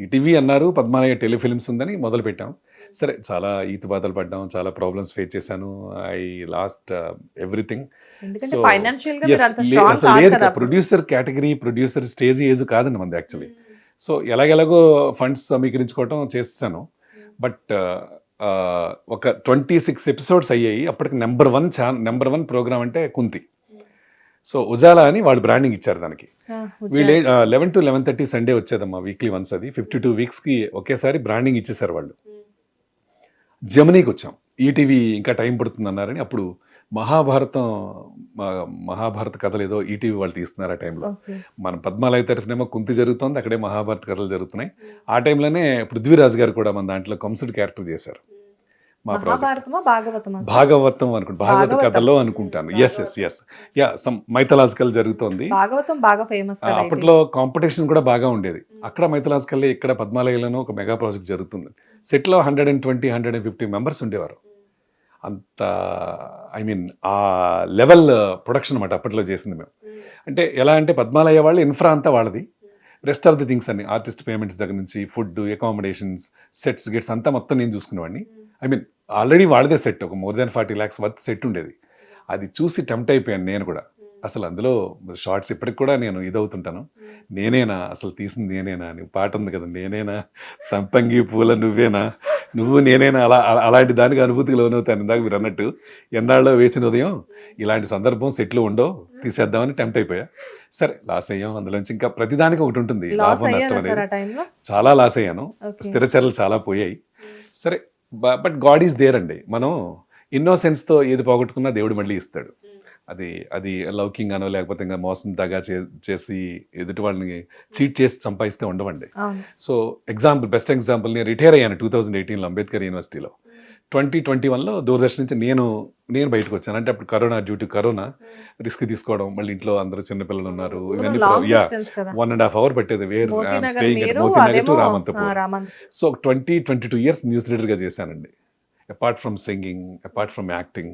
ఈటీవీ అన్నారు, పద్మాలయ టెలిఫిల్మ్స్ ఉందని మొదలు పెట్టాం. సరే చాలా ఈతిబాధలు పడ్డాం, చాలా ప్రాబ్లమ్స్ ఫేస్ చేశాను, ఐ లాస్ట్ ఎవ్రీథింగ్. సో అసలు లేదు producer category, producer stage age కాదండి మనది యాక్చువల్లీ. సో ఎలాగెలాగో ఫండ్స్ సమీకరించుకోవటం చేస్తాను. బట్ ఒక 26 ఎపిసోడ్స్ అయ్యాయి. అప్పటికి నెంబర్ 1 ప్రోగ్రామ్ అంటే కుంతి. సో ఉజాలా అని వాళ్ళు బ్రాండింగ్ ఇచ్చారు దానికి. వీళ్ళు 11 to 11:30 సండే వచ్చేదమ్మా, వీక్లీ వన్స్. అది 52 వీక్స్కి ఒకేసారి బ్రాండింగ్ ఇచ్చేసారు వాళ్ళు. జమినీకి వచ్చాం, ఈటీవీ ఇంకా టైం పడుతుంది అన్నారని. అప్పుడు మహాభారత కథలు ఏదో ఈటీవీ వాళ్ళు తీస్తున్నారు ఆ టైంలో. మన పద్మాలయ తరఫునేమో కుంతి జరుగుతోంది, అక్కడే మహాభారత కథలు జరుగుతున్నాయి. ఆ టైంలోనే పృథ్వీరాజ్ గారు కూడా మన దాంట్లో కంసుడు క్యారెక్టర్ చేశారు. మా ప్రాజెక్ట్ భాగవతం అనుకుంటా, భాగవత కథలో అనుకుంటాను. ఎస్ సమ్ మైథలాజికల్ జరుగుతోంది. అప్పట్లో కాంపిటీషన్ కూడా బాగా ఉండేది. అక్కడ మైథలాజికల్, ఇక్కడ పద్మాలయలోనూ ఒక మెగా ప్రాజెక్ట్ జరుగుతుంది. సెట్లో 120-150 మెంబర్స్ ఉండేవారు. అంత ఐ మీన్ ఆ లెవెల్ ప్రొడక్షన్ అన్నమాట అప్పట్లో చేసింది మేము. అంటే ఎలా అంటే పద్మాలయ వాళ్ళు ఇన్ఫ్రా అంతా వాళ్ళది, రెస్ట్ ఆఫ్ ది థింగ్స్ అన్ని ఆర్టిస్ట్ పేమెంట్స్ దగ్గర నుంచి ఫుడ్, అకామిడేషన్స్, సెట్స్ గిట్స్ అంతా మొత్తం నేను చూసుకునేవాడిని. ఐ మీన్ ఆల్రెడీ వాడిదే సెట్, ఒక more than 40 lakhs worth set ఉండేది. అది చూసి టెంప్ట్ అయిపోయాను నేను కూడా. అసలు అందులో షార్ట్స్ ఇప్పటికి కూడా నేను ఇదవుతుంటాను, నేనేనా అసలు తీసింది, నేనేనా అని పాట ఉంది కదా, నేనేనా సంపంగి పూల నువ్వేనా, నువ్వు నేనేనా, అలాంటి దానికి అనుభూతికి లోనవుతాను. ఇందాక మీరు అన్నట్టు ఎన్నాళ్ళలో వేచిన ఉదయం ఇలాంటి సందర్భం సెట్లు ఉండవు, తీసేద్దామని టెంప్ట్ అయిపోయా. సరే లాస్ అయ్యాం. అందులోంచి ఇంకా ప్రతిదానికి ఒకటి ఉంటుంది, లాభం నష్టం అనేది. చాలా లాస్ అయ్యాను, స్థిరచరలు చాలా పోయాయి. సరే బట్ గాడ్ ఈజ్ దేర్ అండి. మనం ఇన్నోసెన్స్తో ఏది పోగొట్టుకున్నా దేవుడు మళ్ళీ ఇస్తాడు. అది లౌకింగ్ అనో లేకపోతే ఇంకా మోసం దగా చేసి ఎదుటి వాళ్ళని చీట్ చేసి సంపాదిస్తే ఉండవండి. సో బెస్ట్ ఎగ్జాంపుల్ నేను రిటైర్ అయ్యాను 2018లో అంబేద్కర్ యూనివర్సిటీలో. 2021లో దూరదర్శన్ నుంచి నేను బయటకు వచ్చాను. అంటే అప్పుడు కరోనా రిస్క్ తీసుకోవడం, మళ్ళీ ఇంట్లో అందరూ చిన్నపిల్లలు ఉన్నారు, ఇవన్నీ 1.5 hour పట్టేది staying Motinagar to Ramanthapur. So 22 years news రీడర్గా చేశానండి. Apart from singing, apart from acting,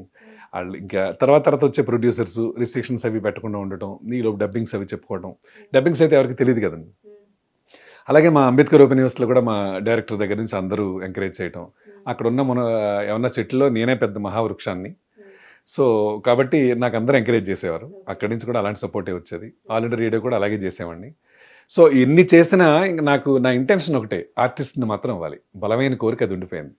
వాళ్ళు ఇంకా తర్వాత వచ్చే ప్రొడ్యూసర్స్ రిస్ట్రిక్షన్స్ అవి పెట్టకుండా ఉండటం, నీలో డబ్బింగ్స్ అవి చెప్పుకోవడం. డబ్బింగ్స్ అయితే ఎవరికి తెలియదు కదండి. అలాగే మా అంబేద్కర్ ఓపెన్ యూనివర్సిటీలో కూడా మా డైరెక్టర్ దగ్గర నుంచి అందరూ ఎంకరేజ్ చేయటం. అక్కడ ఉన్న ఏమన్నా చెట్లలో నేనే పెద్ద మహావృక్షాన్ని. సో కాబట్టి నాకు అందరూ ఎంకరేజ్ చేసేవారు. అక్కడి నుంచి కూడా అలాంటి సపోర్టే వచ్చేది. ఆల్ ఇండియా రేడియో కూడా అలాగే చేసేవాడిని. సో ఎన్ని చేసినా నాకు నా ఇంటెన్షన్ ఒకటే, ఆర్టిస్ట్ని మాత్రం అవ్వాలి. బలమైన కోరిక అది ఉండిపోయింది.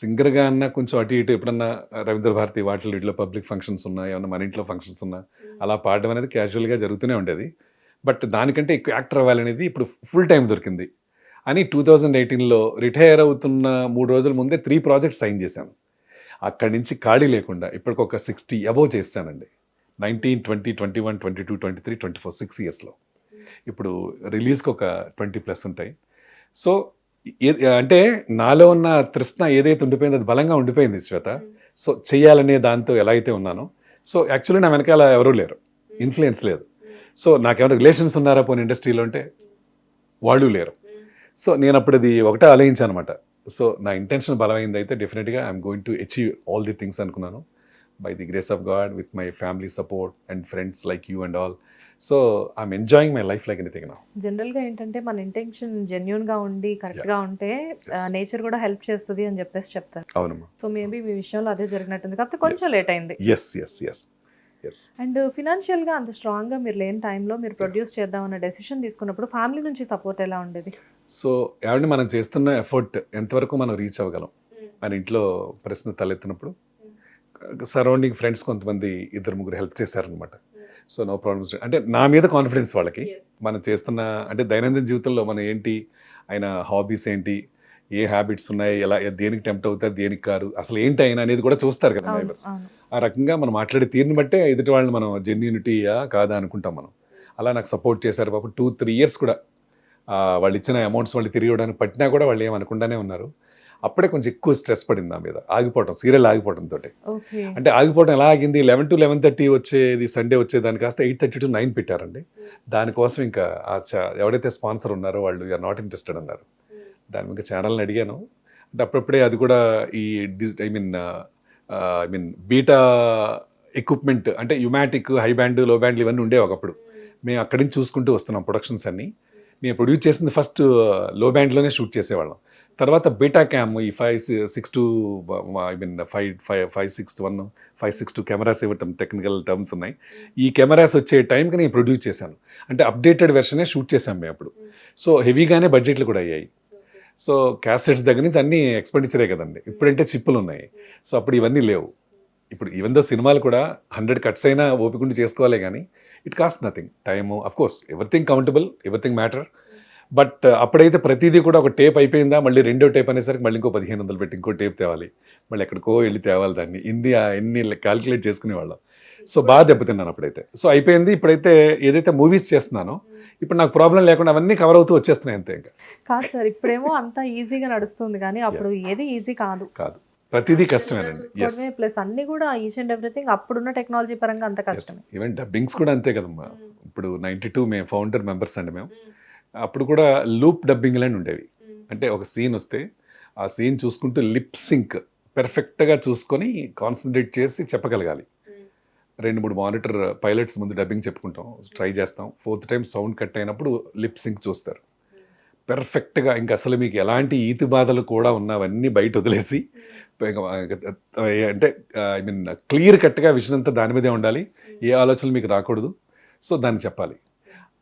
సింగర్గా అన్నా కొంచెం అటు ఇటు ఎప్పుడన్నా రవీంద్ర భారతి వాటిలో ఇట్లో పబ్లిక్ ఫంక్షన్స్ ఉన్నా, ఏమన్నా మన ఇంట్లో ఫంక్షన్స్ ఉన్నా అలా పాడడం అనేది క్యాజువల్గా జరుగుతూనే ఉండేది. బట్ దానికంటే ఎక్కువ యాక్టర్ అవ్వాలనేది ఇప్పుడు ఫుల్ టైం దొరికింది అని 2018లో రిటైర్ అవుతున్న 3 రోజుల ముందే 3 ప్రాజెక్ట్స్ సైన్ చేశాను. అక్కడి నుంచి ఖాళీ లేకుండా ఇప్పటికొక 60 అబోవ్ చేస్తానండి. 19, 20, 21, 22, 23, 24 6 yearsలో. ఇప్పుడు రిలీజ్కి ఒక 20+ ఉంటాయి. సో అంటే నాలో ఉన్న తృష్ణ ఏదైతే ఉండిపోయిందో అది బలంగా ఉండిపోయింది శ్వేత. సో చెయ్యాలనే దాంతో ఎలా అయితే ఉన్నానో, సో యాక్చువల్లీ నా వెనకాల ఎవరూ లేరు, ఇన్ఫ్లుయెన్స్ లేదు. సో నాకేమైనా రిలేషన్స్ ఉన్నారా పోనీ ఇండస్ట్రీలో అంటే వాళ్ళు లేరు. సో నేను అప్పుడు అది ఒకటే ఆలోచించాను అనమాట. సో నా ఇంటెన్షన్ బలమైంది అయితే డెఫినెట్గా I'm going to achieve all the things అనుకున్నాను. by the grace of God, with my family support and friends like you and all. So I'm enjoying my life like anything now. జనరల్గా ఏంటంటే మన intention జెన్యున్గా ఉండి కరెక్ట్గా ఉంటే nature కూడా help చేస్తుంది అని చెప్పేసి చెప్తారు. అవునమ్మా. సో మేబీ మీ విషయంలో అదే జరిగినట్టుంది, కాకపోతే కొంచెం లేట్ అయింది. Yes yes yes yes. And ఫినాన్షియల్గా అంత స్ట్రాంగ్గా మీరు లేని టైంలో మీరు ప్రొడ్యూస్ చేద్దామన్న డెసిషన్ తీసుకున్నప్పుడు ఫ్యామిలీ నుంచి సపోర్ట్ ఎలా ఉండేది? సో ఏమంటే మనం చేస్తున్న ఎఫర్ట్ ఎంతవరకు మనం రీచ్ అవ్వగలం మన ఇంట్లో ప్రశ్న తలెత్తినప్పుడు సరౌండింగ్ ఫ్రెండ్స్ కొంతమంది 2-3 హెల్ప్ చేశారనమాట. So no problems. అంటే నా మీద కాన్ఫిడెన్స్ వాళ్ళకి, మనం చేస్తున్న అంటే దైనందిన జీవితంలో మనం ఏంటి, ఆయన హాబీస్ ఏంటి, ఏ హ్యాబిట్స్ ఉన్నాయి, ఎలా దేనికి టెంప్ట్ అవుతారు, దేనికి కారు, అసలు ఏంటి ఆయన అనేది కూడా చూస్తారు కదా నైబర్స్. ఆ రకంగా మనం మాట్లాడే తీరుని బట్టే ఎదుటి వాళ్ళని మనం జెన్యూనిటీయా కాదా అనుకుంటాం మనం. అలా నాకు సపోర్ట్ చేశారు పాపం. 2-3 ఇయర్స్ కూడా వాళ్ళు ఇచ్చిన అమౌంట్స్ వాళ్ళు తిరిగి ఇవ్వడానికి పట్టినా కూడా వాళ్ళు ఏమనుకుండానే ఉన్నారు. అప్పుడే కొంచెం ఎక్కువ స్ట్రెస్ పడింది నా మీద, ఆగిపోవటం, సీరియల్ ఆగిపోవడంతో. అంటే ఆగిపోవడం ఎలా ఆగింది, 11 to 11:30 వచ్చేది సండే వచ్చేదాన్ని కాస్త 8:30 to 9 పెట్టారండి. దానికోసం ఇంకా ఎవరైతే స్పాన్సర్ ఉన్నారో వాళ్ళు యూఆర్ నాట్ ఇంట్రెస్టెడ్ అన్నారు. దాని మీద ఛానల్ని అడిగాను. అంటే అప్పుడప్పుడే అది కూడా ఈ ఐ మీన్ బీటా ఎక్విప్మెంట్ అంటే యుమాటిక్, హై బ్యాండ్, లో బ్యాండ్లు ఇవన్నీ ఉండేవి ఒకప్పుడు. మేము అక్కడి నుంచి చూసుకుంటూ వస్తున్నాం ప్రొడక్షన్స్ అన్నీ. మేము ప్రొడ్యూస్ చేసింది ఫస్ట్ లో బ్యాండ్లోనే షూట్ చేసేవాళ్ళం. తర్వాత బీటా క్యామ్, ఈ 5.6 ఐ మీన్ 5.6.1, 5.6 కెమెరాస్ ఇవ్వటం టెక్నికల్ టర్మ్స్ ఉన్నాయి. ఈ కెమెరాస్ వచ్చే టైంకి నేను ప్రొడ్యూస్ చేశాను. అంటే అప్డేటెడ్ వెర్షనే షూట్ చేశాం మేము అప్పుడు. సో హెవీగానే బడ్జెట్లు కూడా అయ్యాయి. సో క్యాసెట్స్ దగ్గర నుంచి అన్నీ ఎక్స్పెండిచరే కదండి. ఇప్పుడంటే చిప్పులు ఉన్నాయి. సో అప్పుడు ఇవన్నీ లేవు. ఇప్పుడు ఈవెన్ దో సినిమాలు కూడా 100 కట్స్ అయినా ఓపికండి చేసుకోవాలే కానీ it cost nothing. Time, of course everything countable, everything matter. But అప్పుడైతే ప్రతిదీ కూడా ఒక టేప్ అయిపోయిందా, మళ్ళీ రెండో టేప్ అనేసరికి మళ్ళీ ఇంకో 1500 పెట్టి ఇంకో టేప్ తేవాలి, మళ్ళీ ఎక్కడికో వెళ్ళి తేవాలి, దాన్ని ఎన్ని క్యాలిక్యులేట్ చేసుకునేవాళ్ళం. సో బాగా దెబ్బతిన్నాను అప్పుడైతే. సో అయిపోయింది. ఇప్పుడైతే ఏదైతే మూవీస్ చేస్తున్నానో ఇప్పుడు నాకు ప్రాబ్లం లేకుండా అవన్నీ కవర్ అవుతూ వచ్చేస్తున్నాయి అంతే. ఇంకా కాదు సార్, ఇప్పుడేమో అంత ఈజీగా నడుస్తుంది కానీ అప్పుడు ఏది ఈజీ కాదు. ప్రతిదీ కష్టమేనండి. ప్లస్ అన్ని కూడా ఈచ్ అండ్ ఎవ్రీథింగ్ అప్పుడున్న టెక్నాలజీ పరంగా అంత కష్టమే. ఈవెన్ డబ్బింగ్స్ కూడా అంతే కదమ్మా. ఇప్పుడు 92 మేము ఫౌండర్ మెంబర్స్ అండి మేము. అప్పుడు కూడా లూప్ డబ్బింగ్ అని ఉండేవి. అంటే ఒక సీన్ వస్తే ఆ సీన్ చూసుకుంటూ లిప్ సింక్ పెర్ఫెక్ట్గా చూసుకొని కాన్సన్ట్రేట్ చేసి చెప్పగలగాలి. 2-3 మానిటర్ పైలట్స్ ముందు డబ్బింగ్ చెప్పుకుంటాం, ట్రై చేస్తాం. 4th టైం సౌండ్ కట్ అయినప్పుడు లిప్ సింక్ చూస్తారు పెర్ఫెక్ట్గా. ఇంకా అసలు మీకు ఎలాంటి ఈతి బాధలు కూడా ఉన్నవన్నీ బయట వదిలేసి అంటే ఐ మీన్ క్లియర్ కట్గా విషయం అంతా దాని మీదే ఉండాలి, ఏ ఆలోచనలు మీకు రాకూడదు. సో దాన్ని చెప్పాలి.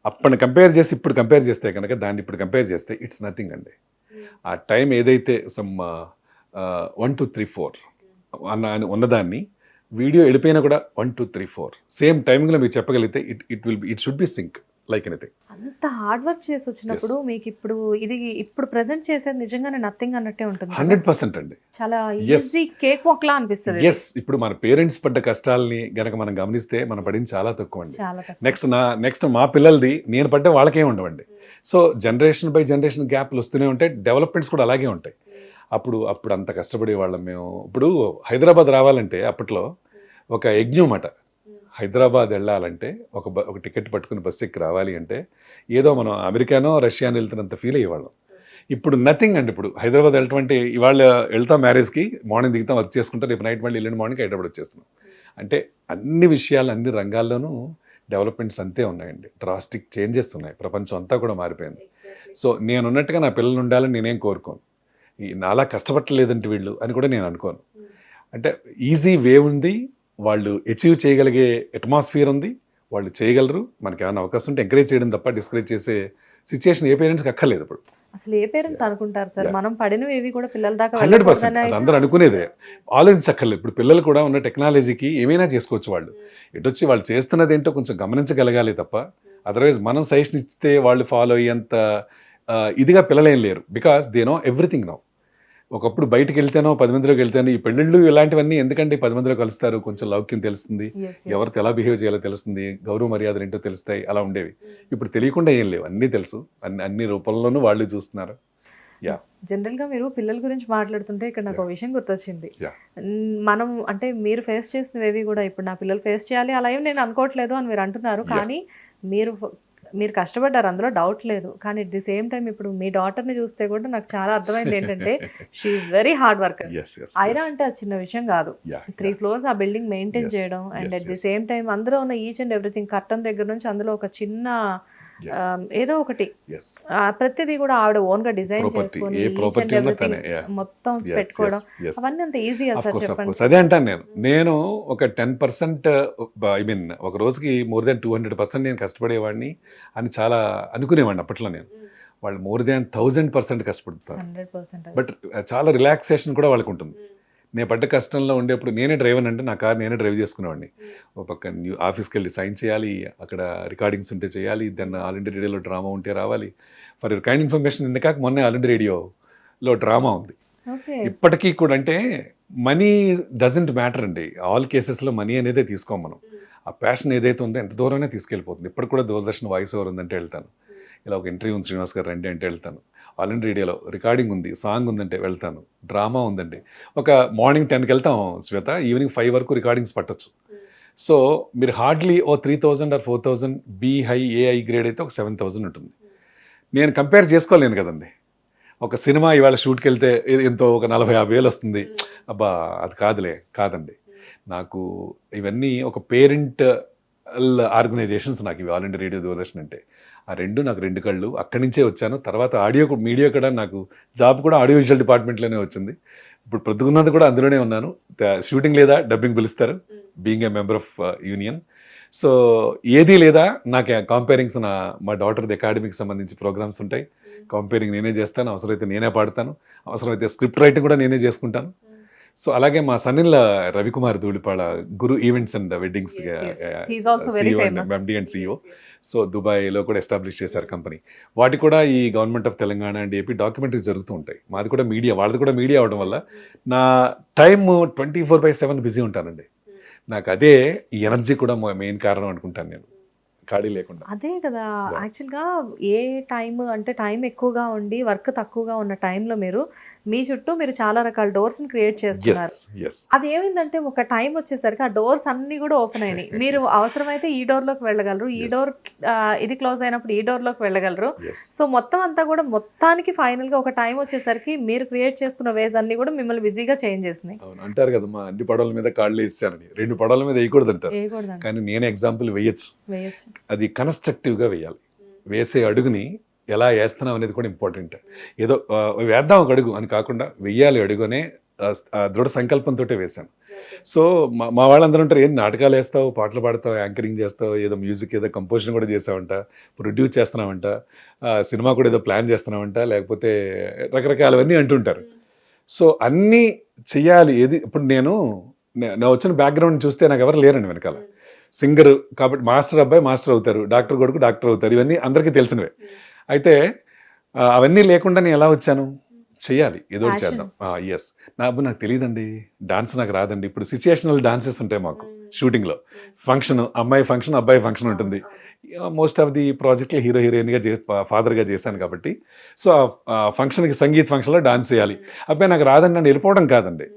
అప్పటిని కంపేర్ చేసి ఇప్పుడు కంపేర్ చేస్తే కనుక, దాన్ని ఇప్పుడు కంపేర్ చేస్తే ఇట్స్ నథింగ్ అండి. ఆ టైం ఏదైతే సమ్ 1 2 3 4 ఉన్నదాన్ని వీడియో వెళ్ళిపోయినా కూడా 1 2 3 4 సేమ్ టైమింగ్లో మీరు చెప్పగలిగితే it should be sync like anything. అంత హార్డ్ వర్క్ చేసి వచ్చినప్పుడు మీకు ఇప్పుడు ప్రెజెంట్ చేసేది నిజంగానే నథింగ్ అన్నట్టే ఉంటుంది. 100% అండి. చాలా ఈజీ కేక్ వాక్ లా అనిపిస్తుంది. ఎస్. ఇప్పుడు మన పేరెంట్స్ పడ్డ కష్టాలని గనక మనం గమనిస్తే మనం పడింది చాలా తక్కువ అండి. నెక్స్ట్ మా పిల్లలది నేను పడ్డ వాళ్ళకేం ఉండవండి. సో జనరేషన్ బై జనరేషన్ గ్యాప్లు వస్తూనే ఉంటాయి, డెవలప్మెంట్స్ కూడా అలాగే ఉంటాయి. అప్పుడు అంత కష్టపడే వాళ్ళం మేము. ఇప్పుడు హైదరాబాద్ రావాలంటే అప్పట్లో ఒక యజ్ఞం అట. హైదరాబాద్ వెళ్ళాలంటే ఒక టికెట్ పట్టుకుని బస్సు ఎక్కి రావాలి అంటే ఏదో మనం అమెరికానో రష్యానో వెళ్తున్నంత ఫీల్ అయ్యేవాళ్ళం. ఇప్పుడు నథింగ్ అండి. ఇప్పుడు హైదరాబాద్ వెళ్ళటం అంటే ఇవాళ వెళ్తాం మ్యారేజ్కి, మార్నింగ్ దిగుతాం, వర్క్ చేసుకుంటాం, రేపు నైట్ మళ్ళీ ఎల్లుండి మార్నింగ్ హైదరాబాద్ వచ్చేస్తున్నాం. అంటే అన్ని విషయాలు, అన్ని రంగాల్లోనూ డెవలప్మెంట్స్ అంతే ఉన్నాయండి. డ్రాస్టిక్ చేంజెస్ ఉన్నాయి. ప్రపంచం అంతా కూడా మారిపోయింది. సో నేనున్నట్టుగా నా పిల్లలు ఉండాలని నేనేం కోరుకోను. నాలా కష్టపడలేదంటే వీళ్ళు అని కూడా నేను అనుకోను. అంటే ఈజీ వే ఉంది, వాళ్ళు అచీవ్ చేయగలిగే అట్మాస్ఫియర్ ఉంది, వాళ్ళు చేయగలరు. మనకి ఏమైనా అవకాశం ఉంటే ఎంకరేజ్ చేయడం తప్ప డిస్కరేజ్ చేసే సిచ్యుయేషన్ ఏ పేరెంట్స్కి అక్కర్లేదు. ఇప్పుడు అసలు ఏ పేరెంట్స్ అనుకుంటారు సార్, మనం పడినవి ఏవి కూడా పిల్లల దాకా 100% అది అందరూ అనుకునేదే, ఆలోచించక్కర్లేదు. ఇప్పుడు పిల్లలు కూడా ఉన్న టెక్నాలజీకి ఏమైనా చేసుకోవచ్చు. వాళ్ళు ఎటొచ్చి వాళ్ళు చేస్తున్నది ఏంటో కొంచెం గమనించగలగాలి తప్ప అదర్వైజ్ మనం సజెషన్ ఇస్తే వాళ్ళు ఫాలో అయ్యేంత ఇదిగా పిల్లలేం లేరు. Because they know everything now. ఒకప్పుడు బయటకు వెళ్తేనో 10 మందిలోకి వెళ్తేనో ఈ పెళ్ళిళ్ళు ఇలాంటివన్నీ ఎందుకంటే 10 మందిలో కలుస్తారు, కొంచెం లౌక్యం తెలుస్తుంది, ఎవరితో ఎలా బిహేవ్ చేయాలో తెలుస్తుంది, గౌరవ మర్యాదలు ఏంటో తెలుస్తాయి, అలా ఉండేవి. ఇప్పుడు తెలియకుండా ఏం లేవు, అన్నీ తెలుసు, అన్ని రూపంలోనూ వాళ్ళు చూస్తున్నారు. జనరల్గా మీరు పిల్లల గురించి మాట్లాడుతుంటే ఇక్కడ నాకు ఒక విషయం గుర్తొచ్చింది. మనం అంటే మీరు ఫేస్ చేసినవి కూడా ఇప్పుడు నా పిల్లలు ఫేస్ చేయాలి అలా ఏం నేను అనుకోవట్లేదు అని మీరు అంటున్నారు. కానీ మీరు మీరు కష్టపడ్డారు, అందులో డౌట్ లేదు. కానీ అట్ ది సేమ్ టైం ఇప్పుడు మీ డాటర్ని చూస్తే కూడా నాకు చాలా అర్థమైంది ఏంటంటే she is very hard worker. Aira అంటే అది చిన్న విషయం కాదు. 3 floors ఆ బిల్డింగ్ మెయింటైన్ చేయడం and at the same time అందులో ఉన్న ఈచ్ అండ్ ఎవ్రీథింగ్ కర్టన్ దగ్గర నుంచి అందులో ఒక చిన్న ఏదో ఒకటి ప్రతిదీ కూడా ఆవిడ ఓన్ గా డిజైన్ చేసుకొని each and everything మొత్తం పెట్టుకోవడం అవన్నీ అంత ఈజీ సార్ చెప్పండి. అదే అంటాను నేను ఒక 10% ఐ మీన్ ఒక రోజుకి మోర్ దాన్ 200% నేను కష్టపడేవాడిని అని చాలా అనుకునేవాడిని అప్పట్లో. నేను వాళ్ళు మోర్ దాన్ 1000% కష్టపడతారు. 100%. బట్ చాలా రిలాక్సేషన్ కూడా వాళ్ళకు ఉంటుంది. నేను పడ్డ కష్టంలో ఉండేప్పుడు నేనే డ్రైవర్ అంటే నా కార్ నేనే డ్రైవ్ చేసుకునేవాడిని. ఒక పక్క ఆఫీస్కి వెళ్ళి సైన్ చేయాలి, అక్కడ రికార్డింగ్స్ ఉంటే చేయాలి, దెన్ ఆల్ ఇండియా రేడియోలో డ్రామా ఉంటే రావాలి. ఫర్ యువర్ కైండ్ ఇన్ఫర్మేషన్ ఇందుకాక మొన్నే ఆల్ ఇండియా రేడియోలో డ్రామా ఉంది. ఇప్పటికీ కూడా అంటే మనీ డజంట్ మ్యాటర్ అండి. ఆల్ కేసెస్లో మనీ అనేది తీసుకోం మనం. ఆ ప్యాషన్ ఏదైతే ఉందో ఎంత దూరమే తీసుకెళ్ళిపోతుంది. ఇప్పటికి కూడా దూరదర్శన్ వాయిస్ ఓవర్ ఉందంటే వెళ్తాను, ఇలా ఒక ఇంటర్వ్యూ ఉంది శ్రీనివాస్ గారు రండి అంటే వెళ్తాను, ఆల్ ఇండియా రేడియోలో రికార్డింగ్ ఉంది, సాంగ్ ఉందంటే వెళ్తాను, డ్రామా ఉందండి. ఒక మార్నింగ్ 10కి వెళ్తాం శ్వేత, ఈవినింగ్ 5 వరకు రికార్డింగ్స్ పట్టొచ్చు. సో మీరు హార్డ్లీ ఓ 3000 or 4000 be high AI grade అయితే ఒక 7000 ఉంటుంది. నేను కంపేర్ చేసుకోలేను కదండి. ఒక సినిమా ఇవాళ షూట్కి వెళ్తే ఎంతో ఒక 40-50 వేలు వస్తుంది, అబ్బా అది కాదండి. నాకు ఇవన్నీ ఒక పేరెంట్ ఆర్గనైజేషన్స్ నాకు ఇవి ఆల్ ఇండియా రేడియో దూరదర్శన్ అంటే. ఆ రెండు నాకు 2 కళ్ళు, అక్కడి నుంచే వచ్చాను. తర్వాత మీడియా కూడా నాకు జాబ్ కూడా ఆడియో విజువల్ డిపార్ట్మెంట్లోనే వచ్చింది. ఇప్పుడు ప్రొద్దుకున్నది కూడా అందులోనే ఉన్నాను. షూటింగ్ లేదా డబ్బింగ్ పిలుస్తారు, being a member of union. So ఏదీ లేదా నాకు కాంపేరింగ్స్ మా డాటర్ది అకాడమీకి సంబంధించి ప్రోగ్రామ్స్ ఉంటాయి. కాంపేరింగ్ నేనే చేస్తాను, అవసరమైతే నేనే పాడతాను, అవసరమైతే స్క్రిప్ట్ రైటింగ్ కూడా నేనే చేసుకుంటాను. సో అలాగే మా సన్నిల Ravikumar Dhulipala Guru events and weddings CEO and MD and CEO. So దుబాయ్లో కూడా ఎస్టాబ్లిష్ చేశారు కంపెనీ. వాటి కూడా ఈ government of Telangana and AP documentaries జరుగుతూ ఉంటాయి. మాది కూడా మీడియా, వాళ్ళది కూడా మీడియా అవడం వల్ల నా టైం 24/7 బిజీ ఉంటానండి. నాకు అదే ఈ ఎనర్జీ కూడా మెయిన్ కారణం అనుకుంటాను నేను, ఖాళీ లేకుండా. అదే కదా యాక్చువల్గా ఏ టైం అంటే టైం ఎక్కువగా ఉండి వర్క్ తక్కువగా ఉన్న టైంలో మీ చుట్టూ మీరు చాలా రకాల డోర్స్ని క్రియేట్ చేస్తున్నారు. అది ఏమైందంటే ఒక టైం వచ్చేసరికి ఆ డోర్స్ అన్నీ కూడా ఓపెన్ అయినాయి. మీరు అవసరమైతే ఈ డోర్లోకి వెళ్ళగలరు, ఈ డోర్ ఇది క్లోజ్ అయినప్పుడు ఈ డోర్లోకి వెళ్ళగలరు. సో మొత్తం అంతా కూడా మొత్తానికి ఫైనల్గా ఒక టైం వచ్చేసరికి మీరు క్రియేట్ చేసుకున్న వేస్ అన్ని కూడా మిమ్మల్ని బిజీగా చేంజ్ చేసినాయి. అంటారు కదా మా అన్ని పడవల మీద కాళ్ళు వేసానని, 2 పడవల మీద వేయకూడదు అంటారు, కానీ నేను ఎగ్జాంపుల్ వేయచ్చు. అది కన్స్ట్రక్టివ్గా వేయాలి. వేసే అడుగుని ఎలా వేస్తున్నాం అనేది కూడా ఇంపార్టెంట్. ఏదో వేద్దాం ఒక అడుగు అని కాకుండా వెయ్యాలి అడుగు అనే దృఢ సంకల్పంతో వేశాను. సో మా వాళ్ళందరూ ఉంటారు, ఏం నాటకాలు వేస్తావు, పాటలు పాడతావు, యాంకరింగ్ చేస్తావు, ఏదో మ్యూజిక్ ఏదో కంపోజిషన్ కూడా చేసావంట, ప్రొడ్యూస్ చేస్తున్నావంట, సినిమా కూడా ఏదో ప్లాన్ చేస్తున్నావంట, లేకపోతే రకరకాలవన్నీ అంటుంటారు. సో అన్నీ చెయ్యాలి. ఏది ఇప్పుడు నా వచ్చిన బ్యాక్గ్రౌండ్ చూస్తే నాకు ఎవరు లేరండి వెనకాల. సింగర్ కాబట్టి మాస్టర్ అబ్బాయి మాస్టర్ అవుతారు, డాక్టర్ కొడుకు డాక్టర్ అవుతారు, ఇవన్నీ అందరికీ తెలిసినవే. అయితే అవన్నీ లేకుండా నేను ఎలా వచ్చాను, చెయ్యాలి, ఏదో ఒకటి చేద్దాం. నాకు తెలియదండి, డాన్స్ నాకు రాదండి. ఇప్పుడు సిచ్యుయేషనల్ డాన్సెస్ ఉంటాయి మాకు షూటింగ్లో. ఫంక్షన్, అమ్మాయి ఫంక్షన్ అబ్బాయి ఫంక్షన్ ఉంటుంది. మోస్ట్ ఆఫ్ ది ప్రాజెక్ట్లో హీరోయిన్గా ఫాదర్గా చేశాను కాబట్టి సో ఫంక్షన్కి సంగీత్ ఫంక్షన్లో డాన్స్ చేయాలి. అబ్బాయి నాకు రాదండి నన్ను వెళ్ళిపోవడం కాదండి,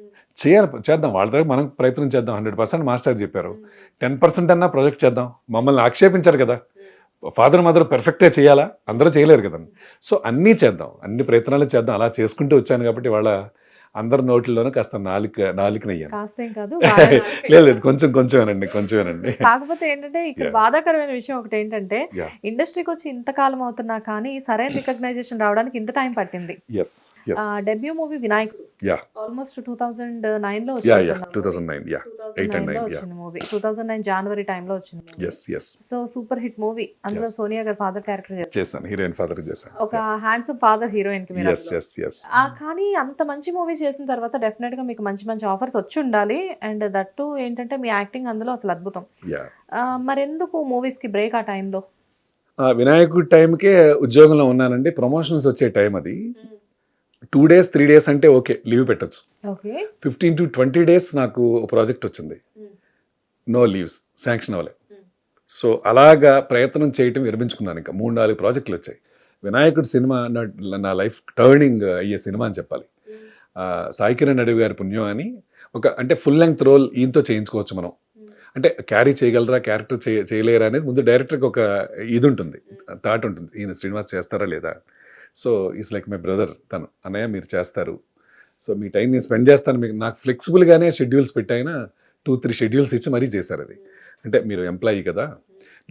చేద్దాం, వాళ్ళ దగ్గర మనం ప్రయత్నం చేద్దాం. 100% మాస్టర్ చెప్పారు, 10% అన్నా ప్రొజెక్ట్ చేద్దాం. మమ్మల్ని ఆక్షేపించారు కదా, ఫాదర్ మదర్ పర్ఫెక్ట్గా చేయాలా, అందరూ చేయలేరు కదండి. సో అన్నీ చేద్దాం, అన్ని ప్రయత్నాలు చేద్దాం. అలా చేసుకుంటూ వచ్చాను కాబట్టి వాళ్ళ అందరి నోట్లలోనూ కాస్త నాలుకనయ్యాను. లేదు కొంచెమేనండి. కాకపోతే ఏంటంటే ఇక్కడ బాధాకరమైన విషయం ఒకటి ఏంటంటే ఇండస్ట్రీకి వచ్చి ఇంతకాలం అవుతున్నా కానీ సరైన రికగ్నైజేషన్ రావడానికి ఇంత టైం పట్టింది. డెబ్యూ మూవీ వినాయకుడు ఆల్మోస్ట్ 2009 లో వచ్చింది. 2009 జనవరి టైంలో వచ్చింది. So super hit movie. అందులో సోనియా గారు ఫాదర్ క్యారెక్టర్ చేశాను, హీరోయిన్ ఫాదర్ చేశాను, ఒక హ్యాండ్సమ్ ఫాదర్ హీరోయిన్ కి. కానీ అంత మంచి మూవీ చేసిన తర్వాత డెఫినెట్ గా మీకు మంచి మంచి ఆఫర్స్ వచ్చి ఉండాలి. అండ్ దట్టు ఏంటంటే మీ యాక్టింగ్ అందులో అసలు అద్భుతం. మరెందుకు మూవీస్ కి బ్రేక్ ఆ టైంలో? వినాయకుడి టైంకే ఉద్యోగంలో ఉన్నానండి. ప్రమోషన్స్ వచ్చే టైం అది. 2 days 3 days అంటే ఓకే, లీవ్ పెట్టచ్చు. 15 to 20 days నాకు ప్రాజెక్ట్ వచ్చింది, నో లీవ్స్, శాంక్షన్ అవ్వలే. సో అలాగా ప్రయత్నం చేయటం విరమించుకున్నాను. ఇంకా 3-4 ప్రాజెక్టులు వచ్చాయి. వినాయకుడి సినిమా నా లైఫ్ టర్నింగ్ అయ్యే సినిమా అని చెప్పాలి. సాయి కిరణ్ అడవి గారి పుణ్యం అని అంటే ఫుల్ లెంగ్త్ రోల్ ఈయనతో చేయించుకోవచ్చు మనం. అంటే క్యారీ చేయగలరా, క్యారెక్టర్ చేయలేరా అనేది ముందు డైరెక్టర్కి ఒక ఇది ఉంటుంది, థాట్ ఉంటుంది, ఈయన శ్రీనివాస్ చేస్తారా లేదా. So is like my brother, తను అన్నయ్య మీరు చేస్తారు, సో మీ టైం నేను స్పెండ్ చేస్తాను, మీకు నాకు ఫ్లెక్సిబుల్గానే షెడ్యూల్స్ పెట్టైనా 2-3 షెడ్యూల్స్ ఇచ్చి మరీ చేశారు అది. అంటే మీరు ఎంప్లాయీ కదా,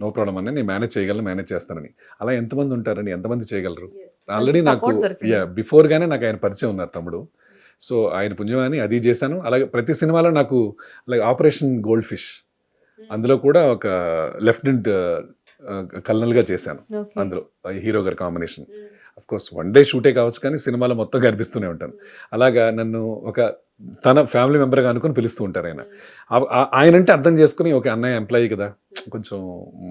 నో ప్రాబ్లం అని, నేను మేనేజ్ చేయగలను, మేనేజ్ చేస్తానని. అలా ఎంతమంది ఉంటారని, ఎంతమంది చేయగలరు. ఆల్రెడీ నాకు బిఫోర్గానే నాకు ఆయన పరిచయం ఉన్నారు తమ్ముడు. సో ఆయన పుణ్యమాని అది చేశాను. అలాగే ప్రతి సినిమాలో నాకు అలాగే ఆపరేషన్ గోల్డ్ ఫిష్, అందులో కూడా ఒక లెఫ్టినెంట్ కల్నల్గా చేశాను. అందులో హీరో గారి కాంబినేషన్. అఫ్ కోర్స్ 1 డే షూటే కావచ్చు, కానీ సినిమాలో మొత్తం కనిపిస్తూనే ఉంటాను. అలాగా నన్ను ఒక తన ఫ్యామిలీ మెంబర్గా అనుకుని పిలుస్తూ ఉంటారు ఆయన. ఆయన అంటే అర్థం చేసుకుని, ఒక అన్నయ్య ఎంప్లాయీ కదా, కొంచెం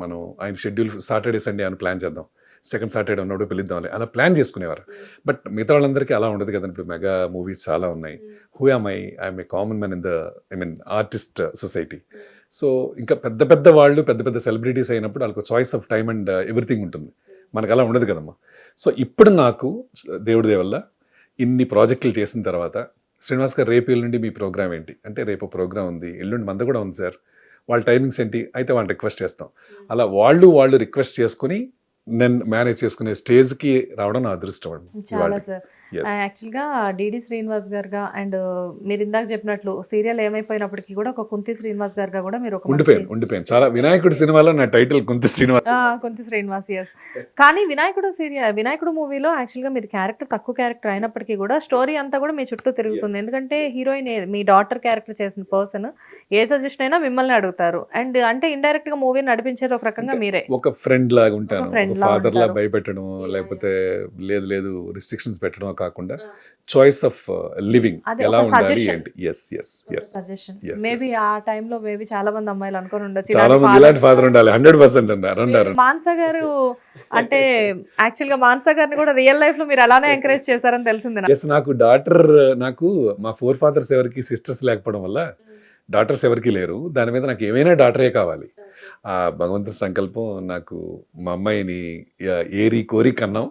మనం ఆయన షెడ్యూల్ సాటర్డే సండే అని ప్లాన్ చేద్దాం, సెకండ్ సాటర్డే ఉన్నప్పుడు పిలుద్దాం అలా ప్లాన్ చేసుకునేవారు. బట్ మిగతా వాళ్ళందరికీ అలా ఉండదు కదండి. ఇప్పుడు మెగా మూవీస్ చాలా ఉన్నాయి. Who am I'm a common man in the artist society. So ఇంకా పెద్ద పెద్ద వాళ్ళు, పెద్ద పెద్ద సెలబ్రిటీస్ అయినప్పుడు వాళ్ళకి choice of time and everything ఉంటుంది. మనకు అలా ఉండదు కదమ్మా. సో ఇప్పుడు నాకు దేవుడి దయ వల్ల ఇన్ని ప్రాజెక్టులు చేసిన తర్వాత, శ్రీనివాస్ గారు రేపు ఎల్లుండి మీ ప్రోగ్రామ్ ఏంటి అంటే, రేపు ప్రోగ్రామ్ ఉంది, ఎల్లుండి మంద కూడా ఉంది సార్, వాళ్ళ టైమింగ్స్ ఏంటి అయితే వాళ్ళని రిక్వెస్ట్ చేస్తాం. అలా వాళ్ళు రిక్వెస్ట్ చేసుకుని నేను మేనేజ్ చేసుకునే స్టేజ్కి రావడం నా అదృష్టం అండి. చాలా సార్. యాక్చువల్గా డిడి శ్రీనివాస్ గారుగా అండ్ మీరు ఇందాక చెప్పినట్లు సీరియల్ ఏమైపోయినప్పటికీ కూడా ఒక కుంతి శ్రీనివాస్ గారుగా కూడా మీరు ఒక ఉండిపోయాను. చాలా వినాయకుడు సినిమాలో నా టైటిల్ కుంతి శ్రీనివాస్ ఎస్. కానీ వినాయకుడు మూవీలో యాక్చువల్గా మీరు క్యారెక్టర్ తక్కువ క్యారెక్టర్ అయినప్పటికీ కూడా స్టోరీ అంతా కూడా మీ చుట్టూ తిరుగుతుంది. ఎందుకంటే హీరోయిన్ మీ డాటర్ క్యారెక్టర్ చేసిన పర్సన్ ఏ సజెషన్ అయినా మిమ్మల్ని అడుగుతారు. అండ్ అంటే ఇండైరెక్ట్ గా మూవీ నడిపించేది ఒక రకంగా మీరే. ఒక ఫ్రెండ్ లాగా ఉంటాను, ఫాదర్ లా భయపెట్టడం, లేకపోతే లేదు రిస్ట్రిక్షన్స్ పెట్టడం కాకుండా చాయిస్ ఆఫ్ లివింగ్ ఎలా ఉండాలి ఏంటి. సజెషన్ మేబీ ఆ టైంలో మేబీ చాలా మంది అమ్మాయిలు అనుకొని ఉండొచ్చు, చాలా మంది ఇలాంటి ఫాదర్ ఉండాలి 100% అన్నారు. మానస గారు అంటే యాక్చువల్ గా మానస గారిని కూడా రియల్ లైఫ్ లో మీరు అలానే ఎంకరేజ్ చేశారని తెలిసింది. నాకు డాటర్, నాకు మా 4 ఫాదర్స్ ఎవరికి సిస్టర్స్ లేకపోవడం వల్ల డాటర్స్ ఎవరికి లేరు. దాని మీద నాకు ఏమైనా డాటరే కావాలి. ఆ భగవంతుడి సంకల్పం, నాకు మా అమ్మాయిని ఏరి కోరి కన్నాం.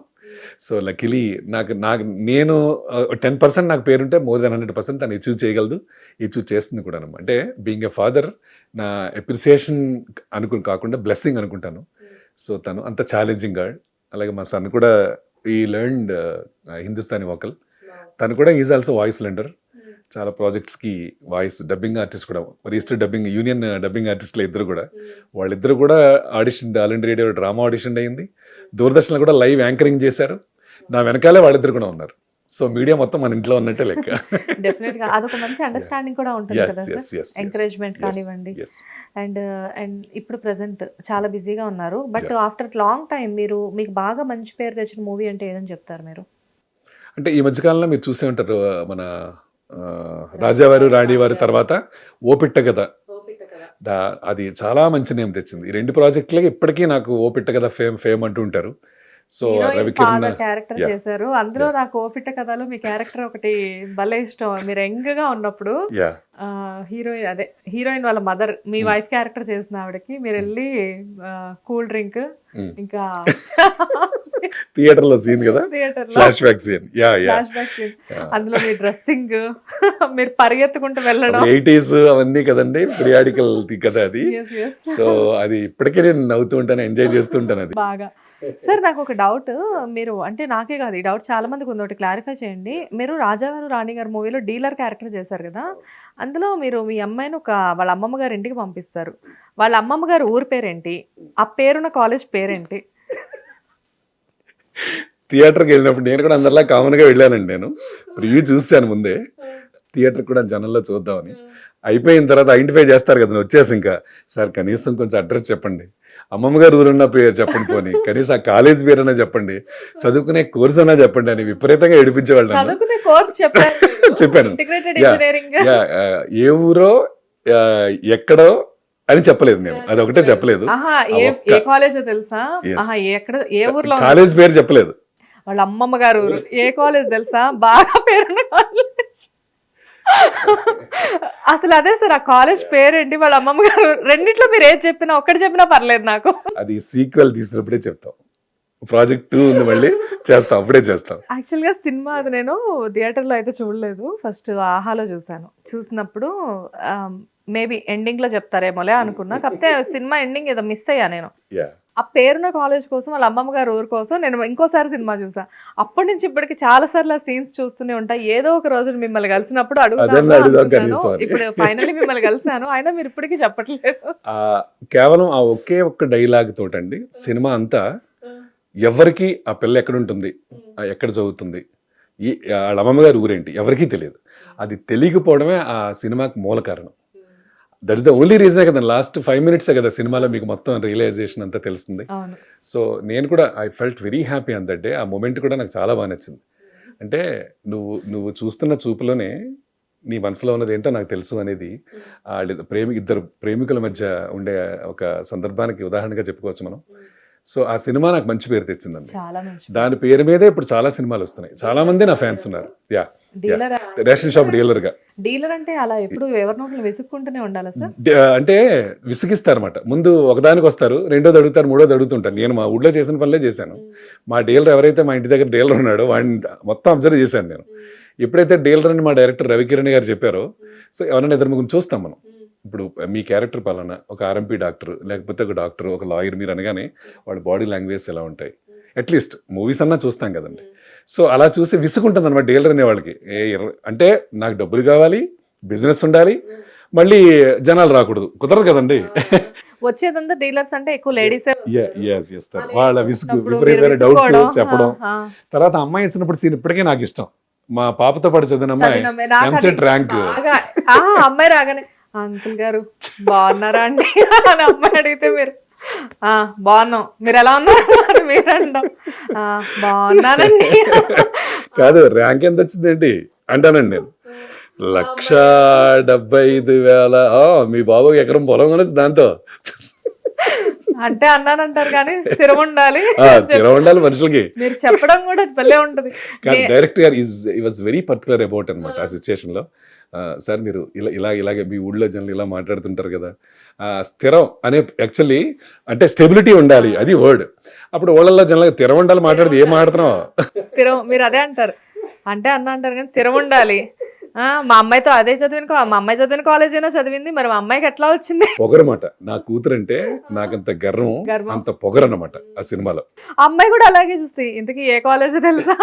సో లక్కీలీ నేను 10% నాకు పేరుంటే మోర్ దెన్ 100% తను అచీవ్ చేయగలదు, అచీవ్ చేస్తుంది కూడా. అంటే బీయింగ్ ఎ ఫాదర్ నా అప్రిసియేషన్ అనుకుని కాకుండా బ్లెస్సింగ్ అనుకుంటాను. సో తను అంత ఛాలెంజింగ్ గాడ్. అలాగే మా సన్ కూడా ఈ లెర్న్డ్ హిందుస్థానీ వోకల్. తను కూడా ఈజ్ ఆల్సో వాయిస్ లెండర్. చాలా ప్రాజెక్ట్స్కి వాయిస్ డబ్బింగ్ ఆర్టిస్ట్ కూడా, రిజిస్టర్డ్ డబ్బింగ్ యూనియన్ డబ్బింగ్ ఆర్టిస్టులు ఇద్దరు కూడా. వాళ్ళిద్దరు కూడా audition, all India radio drama audition అయింది, దూరదర్శన్లో కూడా లైవ్ యాంకరింగ్ చేశారు. నా వెనకాలే వాళ్ళిద్దరు కూడా ఉన్నారు. సో మీడియా మొత్తం మన ఇంట్లో ఉన్నట్టే లెక్క. డెఫినెట్ గా అదొక మంచి అండర్స్టాండింగ్ కూడా ఉంటుంది కదా సార్, ఎంకరేజ్మెంట్ కానివ్వండి. అండ్ ఇప్పుడు ప్రెసెంట్ చాలా బిజీగా ఉన్నారు, బట్ ఆఫ్టర్ లాంగ్ టైం మీకు బాగా మంచి పేరు తెచ్చిన మూవీ అంటే ఏదని చెప్తారు మీరు? అంటే ఈ మధ్యకాలంలో మీరు చూసే ఉంటారు, మన రాజావారు రాణివారు తర్వాత ఓపిట్ట కథ, అది చాలా మంచి నేమ్ తెచ్చింది. ఈ 2 ప్రాజెక్టులకి ఇప్పటికీ నాకు ఓపిట్ట కథ ఫేమ్ అంటూ ఉంటారు. సో రవికిరణ్ క్యారెక్టర్ చేశారు అందులో. నాకు ఓపిట్ట కథలో మీ క్యారెక్టర్ ఒకటి భలే ఇష్టం. మీరు యంగ్ గా ఉన్నప్పుడు హీరోయిన్ వాళ్ళ మదర్, మీ వైఫ్ క్యారెక్టర్ చేసిన ఆవిడకి మీరు వెళ్ళి కూల్ డ్రింక్ ఇంకా థియేటర్ లో సీన్ కదా, ఫ్లాష్ బ్యాక్ సీన్, అందులో మీ డ్రెస్సింగ్, మీరు పరిగెత్తుకుంటూ వెళ్ళడం 80s అవన్నీ కదండి, పిరియాడికల్ కదా అది. సో అది ఇప్పటికే నేను నవ్వుతూ ఉంటాను, ఎంజాయ్ చేస్తూ ఉంటాను అది బాగా. సార్ నాకు ఒక డౌట్, మీరు అంటే నాకే కాదు ఈ డౌట్ చాలా మందికి ఉంది, ఒకటి క్లారిఫై చేయండి. మీరు రాజావారు రాణి గారి మూవీలో డీలర్ క్యారెక్టర్ చేశారు కదా, అందులో మీరు మీ అమ్మాయిని వాళ్ళ అమ్మమ్మ గారి ఇంటికి పంపిస్తారు. వాళ్ళ అమ్మమ్మ గారి ఊరు పేరేంటి, ఆ పేరున్న కాలేజ్ పేరేంటి? థియేటర్కి వెళ్ళినప్పుడు నేను కూడా అందరిలా కామన్గా వెళ్ళానండి. నేను రివ్యూ చూశాను ముందే, థియేటర్ కూడా జనంలో చూద్దామని. అయిపోయిన తర్వాత ఐడెంటిఫై చేస్తారు కదా, వచ్చేసి ఇంకా సార్ కనీసం కొంచెం అడ్రస్ చెప్పండి, అమ్మమ్మ గారు ఊరున్న పేరు చెప్పండి, పోనీ కనీసం ఆ కాలేజ్ పేరైనా చెప్పండి, చదువుకునే కోర్స్ అయినా చెప్పండి అని విపరీతంగా ఏడిపించేవాళ్ళు. చెప్పాను ఏ ఊరో ఎక్కడో అని చెప్పలేదు నేను, అది ఒకటే చెప్పలేదు. కాలేజ్ పేరు చెప్పలేదు. వాళ్ళ అమ్మమ్మ గారు ఏ కాలేజ్ తెలుసా, బాగా పేరున్న కాలేజ్. అసలు అదే సార్, ఆ కాలేజ్ పేరేంటి, వాళ్ళ అమ్మమ్మ గారు, రెండిట్లో మీరు ఏది చెప్పినా ఒక్కటి చెప్పినా పర్లేదు నాకు. అది సీక్వెల్ తీసినప్పుడే చెప్తాం, ప్రాజెక్ట్ 2 ఉంది మళ్ళీ చేస్తాం, అప్పుడే చేస్తాం. యాక్చువల్గా సినిమా అది నేను థియేటర్లో అయితే చూడలేదు, ఫస్ట్ ఆహాలో చూసాను. చూసినప్పుడు మేబీ ఎండింగ్ లో చెప్తారేమోలే అనుకున్నా, కాకపోతే సినిమా ఎండింగ్ ఏదో మిస్ అయ్యా నేను. యా ఆ పేరున కాలేజ్ కోసం వాళ్ళ అమ్మమ్మ గారు ఊరు కోసం నేను ఇంకోసారి సినిమా చూసా. అప్పటి నుంచి ఇప్పటికి చాలా సార్లు ఆ సీన్స్ చూస్తూనే ఉంటా. ఏదో ఒక రోజు మిమ్మల్ని కలిసినప్పుడు అదన్నా అడుగుతాను అడుగుదాం అనుకున్నాను. కనీసం. ఇప్పుడు ఫైనల్లీ మిమ్మల్ని కలిసాను, అయినా మీరు ఇప్పటికీ చెప్పట్లేదు. కేవలం ఆ ఒకే ఒక్క డైలాగ్ తోటండి సినిమా అంతా. ఎవరికి ఆ పిల్ల ఎక్కడ ఉంటుంది, ఎక్కడ చదువుతుంది, వాళ్ళ అమ్మమ్మ గారి ఊరేంటి ఎవరికీ తెలియదు. అది తెలియకపోవడమే ఆ సినిమాకి మూల కారణం. దట్ ఇస్ ద ఓన్లీ రీజనే కదా. లాస్ట్ 5 minutes కదా సినిమాలో మీకు మొత్తం రియలైజేషన్ అంతా తెలుస్తుంది. అవును. సో నేను కూడా I felt very happy on that day. ఆ మూమెంట్ కూడా నాకు చాలా బాగా నచ్చింది. అంటే నువ్వు చూస్తున్న చూపులోనే నీ మనసులో ఉన్నది ఏంటో నాకు తెలుసు అనేది ఇద్దరు ప్రేమికుల మధ్య ఉండే ఒక సందర్భానికి ఉదాహరణగా చెప్పుకోవచ్చు మనం. సో ఆ సినిమా నాకు మంచి పేరు తెచ్చిందండి. చాలా మంచి. దాని పేరు మీదే ఇప్పుడు చాలా సినిమాలు వస్తున్నాయి. చాలా మంది నా ఫ్యాన్స్ ఉన్నారు. Yeah dealer. Ration shop dealer గా. డీలర్ అంటే అలా ఎప్పుడు ఎవరినొకరు వెతుక్కుంటూనే ఉండాలా సార్? అంటే విసిగిస్తారన్నమాట. ముందు ఒకదానికి వస్తారు, రెండోది అడుగుతారు, మూడోది అడుగుతుంటారు. నేను మా ఊళ్ళో చేసిన పనులే చేశాను. మా డీలర్ ఎవరైతే మా ఇంటి దగ్గర డీలర్ ఉన్నాడో వాడిని మొత్తం అబ్జర్వ్ చేశాను నేను. ఎప్పుడైతే డీలర్ అని మా డైరెక్టర్ రవికిరణ్ గారు చెప్పారో, సో ఎవరైనా ఇద్దరు ముగ్గురు చూస్తాం మనం. ఇప్పుడు మీ క్యారెక్టర్ పాలన ఒక ఆర్ఎంపీ డాక్టర్, లేకపోతే ఒక డాక్టర్, ఒక లాయర్ మీరు అనగానే వాళ్ళ బాడీ లాంగ్వేజ్ ఎలా ఉంటాయి, అట్లీస్ట్ మూవీస్ అన్నా చూస్తాం కదండి. సో అలా చూసి విసుకుంటుంది అనమాట డీలర్ అనే వాళ్ళకి. అంటే నాకు డబ్బులు కావాలి, బిజినెస్ ఉండాలి, మళ్ళీ జనాలు రాకూడదు, కుదరదు కదండి. వచ్చేదంతా డీలర్స్ అంటే ఎక్కువ లేడీస్. వాళ్ళ విసుగు, విపరీతమైన డౌట్స్ చెప్పడం. తర్వాత అమ్మాయి ఇచ్చినప్పుడు సీన్ ఇప్పటికే నాకు ఇష్టం. మా పాపతో పాటు చదివిన అమ్మాయి ఎంసెట్ ర్యాంక్. అమ్మాయి రాగానే అంకుల్ గారు బాగున్నారా అండి అని అమ్మాయి అడిగితే మీరు బాగున్నాం, మీరు ఎలా ఉన్నారు మీరు అంటాం బాగున్నానండి. కాదు ర్యాంక్ ఎంత వచ్చిందేంటి అంటానండి నేను. 1,75,000. మీ బాబుకి ఎకరం పొలం కొనొచ్చు దాంతో అంటే అన్నానంటారు కానీ స్థిరం ఉండాలి, స్థిరం ఉండాలి మనుషులకి. మీరు చెప్పడం కూడా భలే ఉంటది. డైరెక్టర్ గారు వాజ్ వెరీ పర్టికులర్ అబౌట్ అనమాట ఆ సిచ్యుయేషన్ లో. సార్ మీరు ఇలాగే మీ ఊళ్ళో జనాలు ఇలా మాట్లాడుతుంటారు కదా, స్థిరం అనే యాక్చువల్లీ అంటే స్టెబిలిటీ ఉండాలి అది వర్డ్. అప్పుడు ఊళ్ళల్లో జనాలు స్థిరం ఉండాలి మాట్లాడితే ఏం మాట్లాడుతున్నావు స్థిరం, మీరు అదే అంటారు అంటే అన్న అంటారు కానీ స్థిరం ఉండాలి. మా అమ్మాయితో అదే మా అమ్మాయి చదివిన కాలేజ్ అయినా చదివింది, మరి మా అమ్మాయికి ఎట్లా వచ్చింది? పొగరమాట. నా కూతురు అంటే నాకంత గర్వం, అంత పొగరన్నమాట ఆ సినిమాలో. అమ్మాయి కూడా అలాగే చూస్తే ఇంతకీ ఏ కాలేజ్ తెలుసా?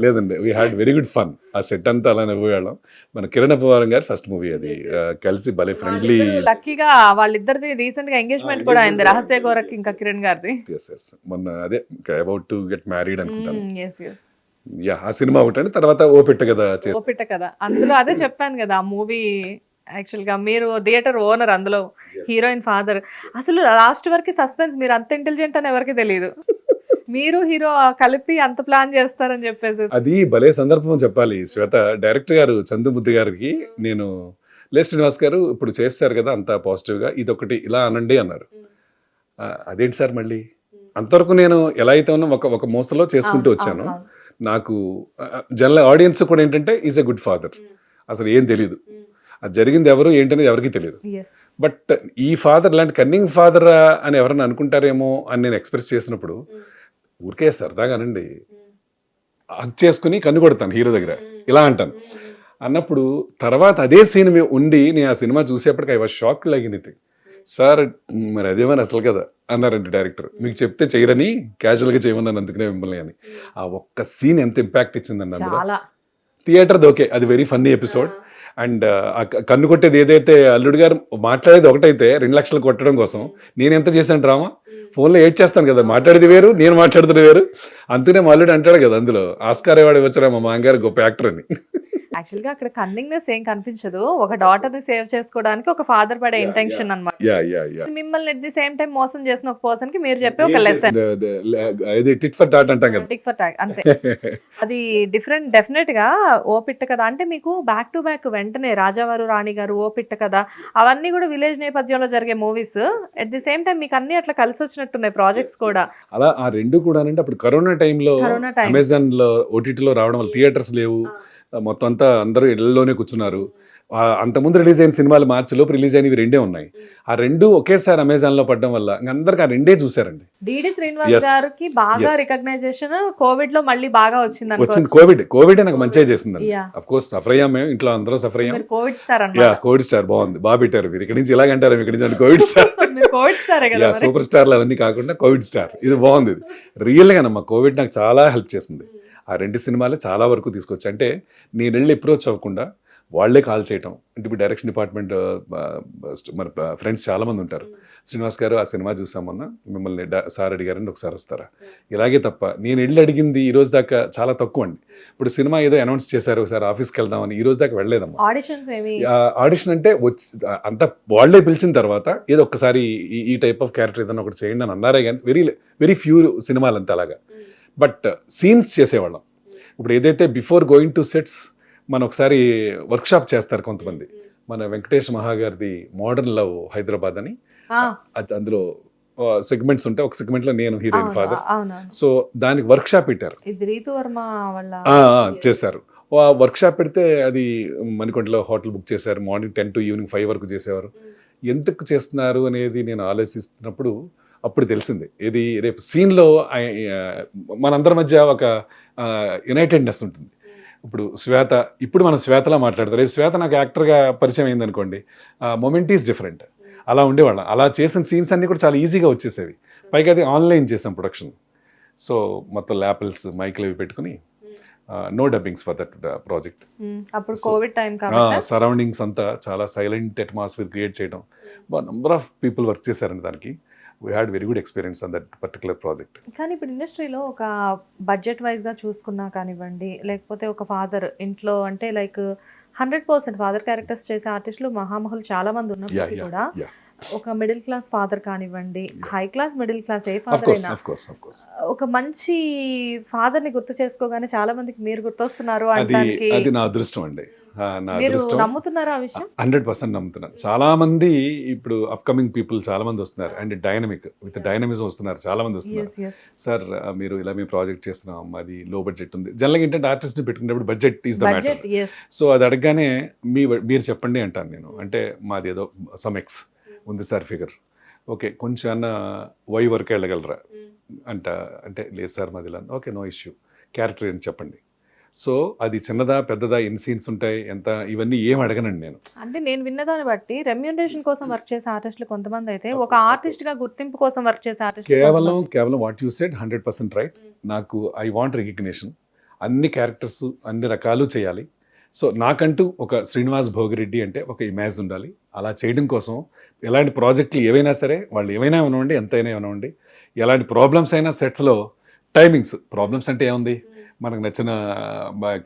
లేదండి, we had very good fun. ఆ సెట్ అంతా అలానే పోయాళ్ళం. మన కిరణ్ అపవారం గారి ఫస్ట్ మూవీ అది. కలిసి భలే ఫ్రెండ్లీ. లక్కీగా వాళ్ళిద్దరిది రీసెంట్ గా ఎంగేజ్మెంట్ కూడా అయింది, రహస్య గోరక్ ఇంకా కిరణ్ గారిది. మొన్న అదే అబౌట్ టు గెట్ మ్యారీడ్ అనుకుంటాను. యా, ఆ సినిమా ఒకటండి. తర్వాత ఓ పిట్ట కదా అందులో అదే చెప్పాను కదా, ఆ మూవీ యాక్చువల్ గా మీరు థియేటర్ ఓనర్, అందులో హీరోయిన్ ఫాదర్. అసలు లాస్ట్ వరకు సస్పెన్స్, మీరు అంత ఇంటెలిజెంట్ అని ఎవరికి తెలియదు, మీరు హీరో కలిపి అంత ప్లాన్ చేస్తారని చెప్పేసి. అది భలే సందర్భం చెప్పాలి శ్వేత. డైరెక్టర్ గారు చందుబుద్ధి గారికి నేను శ్రీనివాస్ గారు ఇప్పుడు చేస్తారు కదా అంత పాజిటివ్ గా, ఇది ఒకటి ఇలా అనండి అన్నారు. అదేంటి సార్ మళ్ళీ అంతవరకు నేను ఎలా అయితే ఉన్నా ఒక మోస్తలో చేసుకుంటూ వచ్చాను. నాకు జనరల్ ఆడియన్స్ కూడా ఏంటంటే ఈజ్ ఎ గుడ్ ఫాదర్, అసలు ఏం తెలీదు, అది జరిగింది ఎవరు ఏంటనేది ఎవరికి తెలియదు. బట్ ఈ ఫాదర్ ఇలాంటి కన్నింగ్ ఫాదర్ అని ఎవరన్నా అనుకుంటారేమో అని నేను ఎక్స్ప్రెస్ చేసినప్పుడు ఊరికే సరదాగానండి హక్ చేసుకుని కన్ను కొడతాను హీరో దగ్గర, ఇలా అంటాను. అన్నప్పుడు తర్వాత అదే సీన్ ఉండి నేను ఆ సినిమా చూసేప్పటికి I was shock like anything. Sir మరి అదేమని అసలు కదా అన్నారండి డైరెక్టర్, మీకు చెప్తే చేయరని క్యాజువల్గా చేయమన్నాను అందుకనే మిమ్మల్ని అని. ఆ ఒక్క సీన్ ఎంత ఇంపాక్ట్ ఇచ్చిందండి అందులో. థియేటర్ది ఓకే, అది వెరీ ఫన్నీ ఎపిసోడ్. అండ్ కన్ను కొట్టేది ఏదైతే అల్లుడు గారు మాట్లాడేది ఒకటైతే 2 లక్షలు కొట్టడం కోసం నేను ఎంత చేశాను డ్రామా. ఫోన్లో ఏడ్ చేస్తాను కదా, మాట్లాడేది వేరు నేను మాట్లాడుతున్నది వేరు. అందుకనే మా అల్లుడు అంటాడు కదా అందులో, ఆస్కార్ అవార్డు ఇవ్వచ్చురా మా మామగారు గొప్ప యాక్టర్ అని. యాక్చువల్ గా అక్కడ కన్నింగ్నెస్ ఏం కనిపించదు, ఒక డాటర్ ని సేవ్ చేసుకోవడానికి ఒక ఫాదర్ పడే ఇంటెన్షన్ అన్నమాట. మిమ్మల్ని ఎట్ ది సేమ్ టైం మోసం చేసిన ఒక పర్సన్ కి మీరు చెప్పే ఒక లెసన్. టిట్ ఫర్ టాట్ అంటాం కదా, టిట్ ఫర్ టాట్ అంతే. అది డిఫరెంట్ డెఫినెట్ గా. ఓ పిట్ట కదా అంటే మీకు బ్యాక్ టు బ్యాక్ వెంటనే రాజావారు రాణి గారు, ఓ పిట్ట కదా, అవన్నీ కూడా విలేజ్ నేపథ్యంలో జరిగే movies. At the same time మీకు అన్ని అట్లా కలిసి వచ్చినట్టున్నాయి ప్రాజెక్ట్స్ కూడా. అలా ఆ రెండు కూడా అంటే అప్పుడు కరోనా టైంలో అమెజాన్ లో ఓటీటీలో రావడం వల్ల థియేటర్స్ లేవు, మొత్తం అంతా అందరూ ఇళ్లలోనే కూర్చున్నారు. అంతకుముందు రిలీజ్ అయిన సినిమాలు మార్చి లోపు రిలీజ్ అయినవి రెండే ఉన్నాయి. ఆ రెండు ఒకేసారి అమెజాన్ లో పడడం వల్ల ఇంక అందరికి ఆ రెండే చూసారండి. DD Srinivas Yes. గారికి బాగా Yes. రికగ్నైజేషన్ కోవిడ్ లో మళ్ళీ బాగా వచ్చింది వచ్చింది అనుకోవచ్చు. కోవిడ్ నాకు మంచిగా చేసిందండి. Yeah. అఫ్ కోర్స్ సఫర్ అయ్యాం మేము, ఇంట్లో అందరూ సఫర్ అయ్యాం. మీరు కోవిడ్ స్టార్ యా అన్నమాట. కోవిడ్ స్టార్ బాగుంది, బాగా పెట్టారు మీరు. ఇక్కడ నుంచి ఇలాగంటారు, ఇక్కడ నుంచి కోవిడ్ స్టార్. మీరు కోవిడ్ స్టారే కదా యా మరి. సూపర్ స్టార్లు అవన్నీ కాకుండా కోవిడ్ స్టార్, ఇది బాగుంది. రియల్ గానమ్మా కోవిడ్ నాకు చాలా హెల్ప్ చేసింది. ఆ రెండు సినిమాలు చాలా వరకు తీసుకొచ్చి, అంటే నేను వెళ్ళి అప్రోచ్ అవ్వకుండా వాళ్ళే కాల్ చేయటం. అంటే ఇప్పుడు డైరెక్షన్ డిపార్ట్మెంట్ మన ఫ్రెండ్స్ చాలా మంది ఉంటారు. శ్రీనివాస్ గారు ఆ సినిమా చూసామన్నా, మిమ్మల్ని సార్ అడిగారండి ఒకసారి వస్తారా, ఇలాగే తప్ప నేను వెళ్ళి అడిగింది ఈ రోజు దాకా చాలా తక్కువ అండి. ఇప్పుడు సినిమా ఏదో అనౌన్స్ చేశారు, ఒకసారి ఆఫీస్కి వెళ్దామని, ఈ రోజు దాకా వెళ్ళలేదమ్మా. ఆడిషన్స్ ఏమి ఆడిషన్ అంటే వచ్చి అంతా వాళ్ళే పిలిచిన తర్వాత ఏదో ఒక్కసారి ఈ టైప్ ఆఫ్ క్యారెక్టర్ ఏదైనా ఒకటి చేయండి అని అన్నారే కానీ వెరీ ఫ్యూ సినిమాలు అంతా అలాగా. బట్ సీన్స్ చేసేవాళ్ళం. ఇప్పుడు ఏదైతే బిఫోర్ గోయింగ్ టు సెట్స్ మనం ఒకసారి వర్క్షాప్ చేస్తారు కొంతమంది. మన వెంకటేష్ మహాగారిది మోడర్న్ లవ్ హైదరాబాద్ అని, అందులో సెగ్మెంట్స్ ఉంటాయి. ఒక సెగ్మెంట్ లో నేను హీరోయిన్ ఫాదర్, సో దానికి వర్క్షాప్ పెట్టారు. ఇది రీతు వర్మ వాళ్ళ చేశారు. వర్క్షాప్ పెడితే అది మణికొండలో హోటల్ బుక్ చేశారు. మార్నింగ్ 10 to ఈవినింగ్ 5 వరకు చేసేవారు. ఎందుకు చేస్తున్నారు అనేది నేను ఆలోచిస్తున్నప్పుడు అప్పుడు తెలిసింది, ఇది రేపు సీన్లో మనందరి మధ్య ఒక యునైటెడ్నెస్ ఉంటుంది. ఇప్పుడు శ్వేత, ఇప్పుడు మనం శ్వేతలా మాట్లాడతారు, రేపు శ్వేత నాకు యాక్టర్గా పరిచయం అయింది అనుకోండి, మొమెంట్ ఈజ్ డిఫరెంట్. అలా ఉండేవాళ్ళం. అలా చేసిన సీన్స్ అన్నీ కూడా చాలా ఈజీగా వచ్చేసేవి. పైగా అది ఆన్లైన్ చేసాం ప్రొడక్షన్. సో మొత్తం ల్యాపిల్స్ మైక్లు అవి పెట్టుకుని no dubbings for that project. అప్పుడు కోవిడ్ టైం కాబట్టి సరౌండింగ్స్ అంతా చాలా సైలెంట్ అట్మాస్ఫియర్ క్రియేట్ చేయడం. నంబర్ ఆఫ్ పీపుల్ వర్క్ చేశారండి దానికి. We had very good experience on that particular project. కానీ ఇప్పుడు ఇండస్ట్రీలో ఒక బడ్జెట్ వైజ్గా చూసుకున్నా కానివ్వండి, లేకపోతే ఒక ఫాదర్ ఇంట్లో అంటే లైక్ 100% ఫాదర్ క్యారెక్టర్స్ చేసే ఆర్టిస్టులు మహామహులు చాలా మంది ఉన్నప్పటికీ కూడా ఒక మిడిల్ క్లాస్ ఫాదర్ కానివ్వండి, హై క్లాస్ మిడిల్ క్లాస్ ఏ ఫాదర్ అయినా ఒక మంచి ఫాదర్ ని గుర్తు చేసుకోగానే చాలా మందికి మీరు గుర్తొస్తున్నారు అనడానికి అది నా అదృష్టం అండి. మీరు నమ్ముతున్నారా ఆ విషయం? 100% నమ్ముతున్నాను. చాలా మంది ఇప్పుడు అప్కమింగ్ పీపుల్ చాలా మంది వస్తున్నారు, అండ్ విత్ డైనమిజం వస్తున్నారు, చాలా మంది వస్తున్నారు. సార్ మీరు ఇలా మీ ప్రాజెక్ట్ చేస్తున్నాం, అది లో బడ్జెట్ ఉంది. జనరల్గా ఏంటంటే ఆర్టిస్ట్ ని పెట్టుకునేప్పుడు budget is the matter. So అది అడగగానే మీరు చెప్పండి అంటాను నేను. అంటే మాది ఏదో సమ్ ఎక్స్ ఉంది సార్ ఫిగర్, ఓకే కొంచెం అన్న వై వరకు వెళ్ళగలరా అంటే లేదు సార్ మాది ఇలా, ఓకే నో ఇష్యూ, క్యారెక్టర్ ఏంటి చెప్పండి. సో అది చిన్నదా పెద్దదా, ఎన్ని సీన్స్ ఉంటాయి, ఎంత, ఇవన్నీ ఏం అడగనండి నేను. అంటే నేను విన్నదాన్ని బట్టి రెమ్యూనరేషన్ కోసం వర్క్ చేసే ఆర్టిస్టులు కొంతమంది అయితే ఒక ఆర్టిస్ట్ గా గుర్తింపు కోసం వర్క్ చేసే ఆర్టిస్ట్ కేవలం వాట్ యూ సెడ్ 100% రైట్. నాకు ఐ వాంట్ రికగ్నిషన్. అన్ని క్యారెక్టర్స్ అన్ని రకాలు చేయాలి. సో నాకంటూ ఒక శ్రీనివాస్ భోగిరెడ్డి అంటే ఒక ఇమేజ్ ఉండాలి. అలా చేయడం కోసం ఎలాంటి ప్రాజెక్టులు ఏవైనా సరే, వాళ్ళు ఏమైనా ఇవ్వనివ్వండి, ఎంతైనా ఇవ్వనివ్వండి, ఎలాంటి ప్రాబ్లమ్స్ అయినా సెట్స్లో టైమింగ్స్ ప్రాబ్లమ్స్ అంటే ఏముంది, మనకు నచ్చిన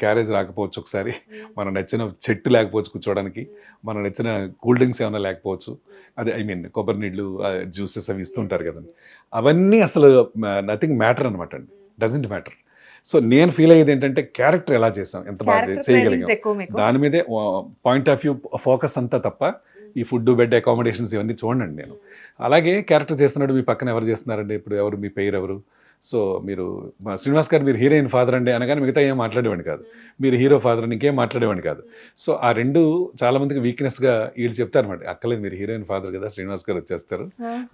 క్యారేజ్ రాకపోవచ్చు, ఒకసారి మనకు నచ్చిన చెట్టు లేకపోవచ్చు కూర్చోవడానికి, మనకు నచ్చిన కూల్ డ్రింక్స్ ఏమైనా లేకపోవచ్చు, అదే కొబ్బరి నీళ్ళు జ్యూసెస్ అవి ఇస్తుంటారు కదండి. అవన్నీ అసలు నథింగ్ మ్యాటర్ అనమాట అండి, డజంట్ మ్యాటర్. సో నేను ఫీల్ అయ్యేది ఏంటంటే క్యారెక్టర్ ఎలా చేసాం, ఎంత బాగా చేయగలిగాం, దాని మీదే పాయింట్ ఆఫ్ వ్యూ ఫోకస్ అంతా తప్ప ఈ ఫుడ్ బెడ్ అకామిడేషన్స్ ఇవన్నీ చూడండి నేను. అలాగే క్యారెక్టర్ చేస్తున్నాడు, మీ పక్కన ఎవరు చేస్తున్నారండి, ఇప్పుడు ఎవరు మీ పేరు ఎవరు, సో మీరు శ్రీనివాస్ గారు మీరు హీరోయిన్ ఫాదర్ అండి అనగానే మిగతా ఏం మాట్లాడేవాడిని కాదు, మీరు హీరో ఫాదర్ అని ఇంకేం మాట్లాడేవాడిని కాదు. సో ఆ రెండు చాలా మందికి వీక్నెస్గా వీళ్ళు చెప్తారు అనమాట, అక్కలేదు మీరు హీరోయిన్ ఫాదర్ కదా శ్రీనివాస్ గారు వచ్చేస్తారు,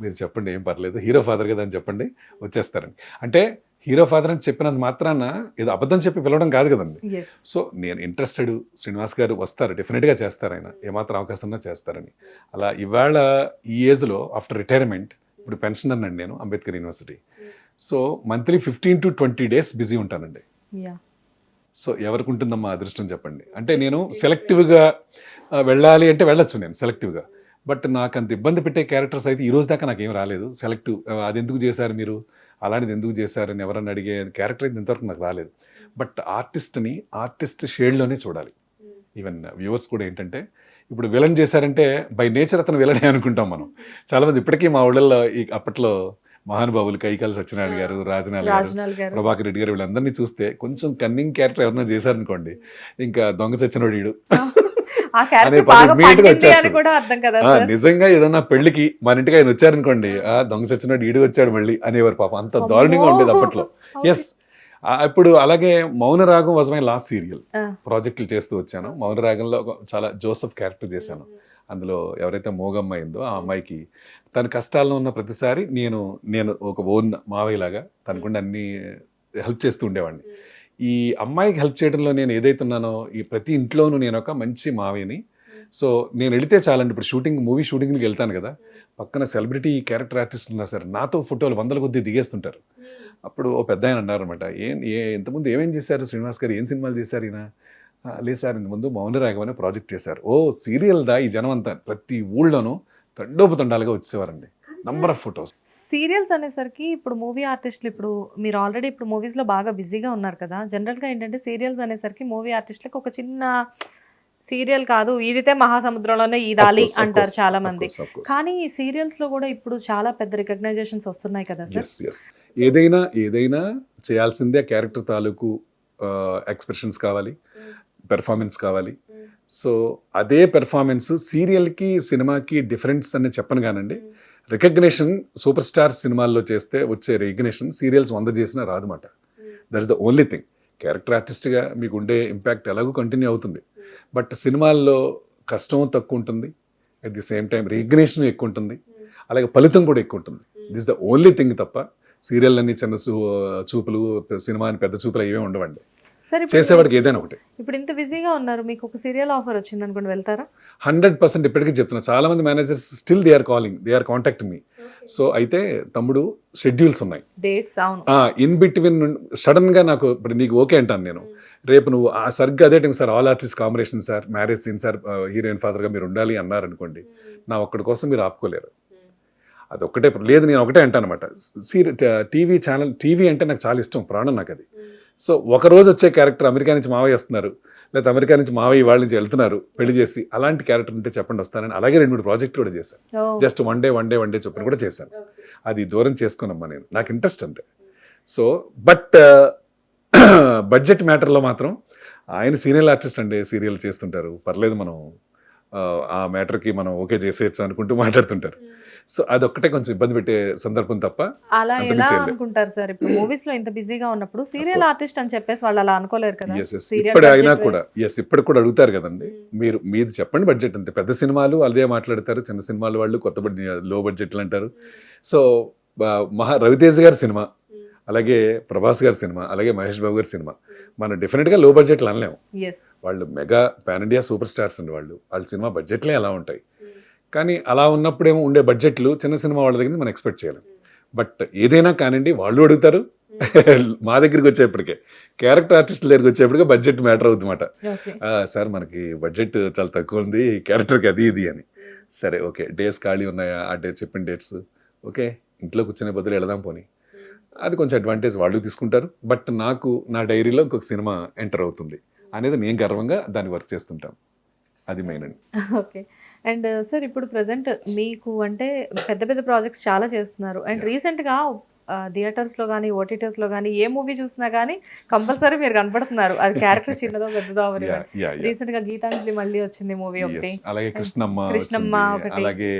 మీరు చెప్పండి ఏం పర్లేదు, హీరో ఫాదర్ కదా అని చెప్పండి వచ్చేస్తారని. అంటే హీరో ఫాదర్ అని చెప్పినంత మాత్రాన ఏదో అబద్ధం చెప్పి పిలవడం కాదు కదండి. సో నేను ఇంట్రెస్టెడ్, శ్రీనివాస్ గారు వస్తారు, డెఫినెట్గా చేస్తారు, ఆయన ఏమాత్రం అవకాశం ఉన్నా చేస్తారని. అలా ఇవాళ ఈ ఏజ్లో ఆఫ్టర్ రిటైర్మెంట్, ఇప్పుడు పెన్షన్ అన్నాను నేను Ambedkar university, so monthly 15 to 20 days busy ఉంటానండి. సో ఎవరికి ఉంటుందమ్మా అదృష్టం చెప్పండి. అంటే నేను సెలెక్టివ్గా వెళ్ళాలి అంటే వెళ్ళొచ్చు నేను సెలెక్టివ్గా, బట్ నాకు అంత ఇబ్బంది పెట్టే క్యారెక్టర్స్ అయితే ఈ రోజు దాకా నాకేం రాలేదు. సెలెక్టివ్ అది ఎందుకు చేశారు మీరు, అలాంటిది ఎందుకు చేశారని ఎవరన్నా అడిగే క్యారెక్టర్ అయితే ఇంతవరకు నాకు రాలేదు. బట్ ఆర్టిస్ట్ షేడ్లోనే చూడాలి. ఈవెన్ వ్యూవర్స్ కూడా ఏంటంటే ఇప్పుడు విలన్ చేశారంటే బై నేచర్ అతను విలనే అనుకుంటాం మనం. చాలామంది ఇప్పటికీ మా ఊళ్ళల్లో అప్పట్లో మహానుభావులు కైకాల సత్యనారాయణ గారు, రాజనాల్ గారు, ప్రభాకర్ రెడ్డి గారు, వీళ్ళందరినీ చూస్తే కొంచెం కన్నింగ్ క్యారెక్టర్ ఎవరైనా చేశారనుకోండి, ఇంకా దొంగ సచ్చినోడు ఈడు అనే నీట్గా వచ్చేస్తారు. నిజంగా ఏదన్నా పెళ్లికి మన ఇంటికి ఆయన వచ్చారనుకోండి, దొంగ సచ్చినోడు ఈడు వచ్చాడు మళ్ళీ అనేవారు పాపం, అంత దారుణంగా ఉండేది అప్పట్లో. ఎస్ ఇప్పుడు అలాగే Mounaragam was my last serial. ఆ. ప్రాజెక్టులు చేస్తూ వచ్చాను. మౌనరాగంలో చాలా జోసెఫ్ క్యారెక్టర్ చేశాను. అందులో ఎవరైతే మోగమ్మ అయిందో ఆ అమ్మాయికి తన కష్టాల్లో ఉన్న ప్రతిసారి నేను ఒక ఓన్ మావయ్యలాగా తనకుండా అన్ని హెల్ప్ చేస్తూ ఉండేవాడిని. ఈ అమ్మాయికి హెల్ప్ చేయడంలో నేను ఏదైతే ఉన్నానో ఈ ప్రతి ఇంట్లోనూ నేను ఒక మంచి మావయ్యని. సో నేను వెళితే చాలండి, ఇప్పుడు మూవీ షూటింగ్కి వెళ్తాను కదా, పక్కన సెలబ్రిటీ క్యారెక్టర్ ఆర్టిస్ట్ ఉన్నారు సార్, నాతో ఫోటోలు 100 కొద్దీ దిగేస్తుంటారు. అప్పుడు ఓ పెద్ద ఆయన అన్నారనమాట, ఇంతకుముందు ఏమేం చేశారు శ్రీనివాస్ గారు, ఏం సినిమాలు చేశారు ఈయన? లేదు సార్, ఇంతకుముందు మౌనరాగం అనే ప్రాజెక్ట్ చేశారు. ఓ సీరియల్ దా, ఈ జనం అంతా ప్రతి ఊళ్ళోనూ తండోపతండాలుగా వచ్చేవారండి, నంబర్ ఆఫ్ ఫొటోస్. సీరియల్స్ అనేసరికి ఇప్పుడు మూవీ ఆర్టిస్టులు, ఇప్పుడు మీరు ఆల్రెడీ ఇప్పుడు మూవీస్లో బాగా బిజీగా ఉన్నారు కదా, జనరల్గా ఏంటంటే సీరియల్స్ అనేసరికి మూవీ ఆర్టిస్టులకు ఒక చిన్న సీరియల్ కాదు ఈదితే మహాసముద్రంలోనే ఈదాలి అంటారు చాలా మంది. కానీ ఈ సీరియల్స్ లో కూడా ఇప్పుడు చాలా పెద్ద రికగ్నైజేషన్స్ వస్తున్నాయి కదా సార్. ఏదైనా చేయాల్సిందే క్యారెక్టర్ తాలూకు ఎక్స్ప్రెషన్స్ కావాలి, పెర్ఫార్మెన్స్ కావాలి. సో అదే పెర్ఫార్మెన్స్ సీరియల్కి సినిమాకి డిఫరెన్స్ అని చెప్పను కానండి. రికగ్నేషన్ సూపర్ స్టార్ సినిమాల్లో చేస్తే వచ్చే రికగ్నేషన్ సీరియల్స్ 100 చేసినా రాదన్నమాట. That is the only thing. Character ఆర్టిస్ట్గా మీకు ఉండే ఇంపాక్ట్ ఎలాగో కంటిన్యూ అవుతుంది, బట్ సినిమాల్లో కష్టం తక్కువ ఉంటుంది, at the same time recognition ఎక్కువ ఉంటుంది, అలాగే ఫలితం కూడా ఎక్కువ ఉంటుంది. This the only thing. తప్ప సీరియల్ అన్ని చిన్న చూపులు, సినిమా అని పెద్ద చూపులు ఏమీ ఉండవండి. చేసేవాడికి ఏదైనా ఒకటి. ఇప్పుడు ఇంత బిజీగా ఉన్నారు, మీకు ఒక సీరియల్ ఆఫర్ వచ్చింది అనుకోండి, వెళ్తారా? 100% ఇప్పటికీ చెప్తున్నా. చాలా మంది managers still they are calling, they are contacting me. So అయితే తమ్ముడు షెడ్యూల్స్ ఉన్నాయి, డేట్స్. అవును, ఇన్ బిట్వీన్ సడన్ గా నాకు ఇప్పుడు నీకు ఓకే అంటాను నేను, రేపు నువ్వు సరిగ్గా అదే time sir all artist combination sir, marriage scene sir, heroine ఫాదర్గా మీరు ఉండాలి అన్నారు అనుకోండి, నా ఒక్కడి కోసం మీరు ఆపుకోలేరు. అదొక్కటే లేదు, నేను ఒకటే అంటాను అనమాట. టీవీ ఛానల్, టీవీ అంటే నాకు చాలా ఇష్టం, ప్రాణం నాకు అది. సో ఒకరోజు వచ్చే క్యారెక్టర్ అమెరికా నుంచి మావయ్య వస్తున్నారు, లేకపోతే అమెరికా నుంచి మావయ్య వాళ్ళ నుంచి వెళ్తున్నారు పెళ్లి చేసి, అలాంటి క్యారెక్టర్ ఉంటే చెప్పండి వస్తానని. అలాగే 2-3 ప్రాజెక్టులు కూడా చేశాను. జస్ట్ వన్ డే చొప్పున కూడా చేశాను. అది దూరం చేసుకున్నామ్మా నేను, నాకు ఇంట్రెస్ట్ అంతే. సో బట్ బడ్జెట్ మ్యాటర్లో మాత్రం ఆయన సీరియల్ ఆర్టిస్ట్ అండి, సీరియల్ చేస్తుంటారు, పర్లేదు మనం ఆ మ్యాటర్కి మనం ఓకే చేసేయచ్చు అనుకుంటూ మాట్లాడుతుంటారు. సో అదొక్కటే కొంచెం ఇబ్బంది పెట్టే సందర్భం తప్ప. అలా ఎలా అనుకుంటారు సార్, ఇప్పుడు మూవీస్ లో ఇంత బిజీగా ఉన్నప్పుడు సీరియల్ ఆర్టిస్ట్ అని చెప్పేసి వాళ్ళు అలా అనుకోలేరు కదా. ఇప్పుడు అయినా కూడా ఇప్పుడు కూడా అడుగుతారు కదండి, మీది చెప్పండి బడ్జెట్ అంతే. పెద్ద సినిమాలు అదే మాట్లాడతారు, చిన్న సినిమాలు వాళ్ళు కొత్త లో బడ్జెట్లు అంటారు. సో రవితేజ గారి సినిమా, అలాగే ప్రభాస్ గారి సినిమా, అలాగే మహేష్ బాబు గారి సినిమా, మనం డెఫినెట్గా లో బడ్జెట్లు అనలేము. వాళ్ళు mega pan India super stars అండి, వాళ్ళ సినిమా బడ్జెట్లే ఎలా ఉంటాయి. కానీ అలా ఉన్నప్పుడేమో ఉండే బడ్జెట్లు చిన్న సినిమా వాళ్ళ దగ్గర మనం ఎక్స్పెక్ట్ చేయలేం. బట్ ఏదైనా కానివ్వండి, వాళ్ళు అడుగుతారు. మా దగ్గరికి వచ్చేప్పటికే, క్యారెక్టర్ ఆర్టిస్ట్ దగ్గరికి వచ్చేప్పటికే బడ్జెట్ మ్యాటర్ అవుతుందన్నమాట. సార్ మనకి బడ్జెట్ చాలా తక్కువ ఉంది క్యారెక్టర్కి, అది ఇది అని. సరే ఓకే, డేస్ ఖాళీ ఉన్నాయా, ఆ డేట్ చెప్పిన డేట్స్ ఓకే, ఇంట్లో కూర్చునే బదులు వెళదాం పోనీ, అది కొంచెం అడ్వాంటేజ్ వాళ్ళు తీసుకుంటారు. బట్ నాకు నా డైరీలో ఇంకొక సినిమా ఎంటర్ అవుతుంది అనేది నేను గర్వంగా దాన్ని వర్క్ చేస్తుంటాను. అది మెయిన్ అండి. ఓకే. అండ్ సార్ ఇప్పుడు ప్రజెంట్ మీకు అంటే పెద్ద పెద్ద ప్రాజెక్ట్స్ చాలా చేస్తున్నారు. అండ్ రీసెంట్గా థియేటర్స్లో కానీ ఓటీటీస్లో కానీ ఏ మూవీ చూసినా కానీ కంపల్సరీ మీరు కనపడుతున్నారు. అది క్యారెక్టర్ చిన్నదో పెద్దదో అవని. రీసెంట్గా గీతాంజలి మళ్ళీ వచ్చింది మూవీ ఒకటి, అలాగే కృష్ణమ్మ ఒకటి, అలాగే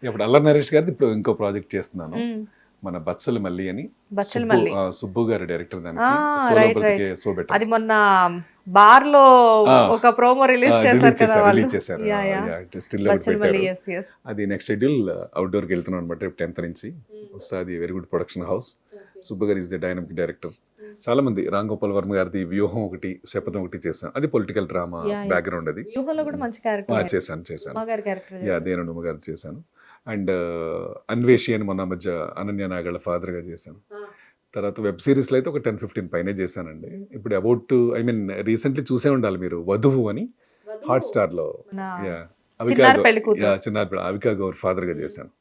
ఇప్పుడు అల్లరి నరేష్ గారిది ఇప్పుడు ఇంకో ప్రాజెక్ట్ చేస్తున్నాను, మన బచ్చలు మల్లి అని, సుబ్బు గారు డైరెక్టర్. దానికి అది మొన్న బార్ లో ఒక ప్రోమో రిలీజ్ చేశారు. అది నెక్స్ట్ షెడ్యూల్ అవుట్డోర్ కి వెళ్తున్నాం అనమాట, రేపు 10th నుంచి వస్తుంది. Very good production house. Subbu గారు ఇస్ ద డైనమిక్ డైరెక్టర్. చాలా మంది, రామ్ గోపాల్ వర్మ గారిది వ్యూహం ఒకటి, శపథం ఒకటి చేశాను. అది పొలిటికల్ డ్రామా బ్యాక్గ్రౌండ్. అది చేశాను. దేనుడుమ్మ గారు చేశాను. అండ్ అన్వేషి అని మొన్న మధ్య అనన్య నాగళ్ళ ఫాదర్గా చేశాను. తర్వాత వెబ్ సిరీస్లో అయితే ఒక 10-15 పైనే చేశానండి. ఇప్పుడు అబౌట్ రీసెంట్లీ చూసే ఉండాలి మీరు, వధువు అని హాట్‌స్టార్లో, అవికా గౌర్ ఫాదర్గా చేశాను.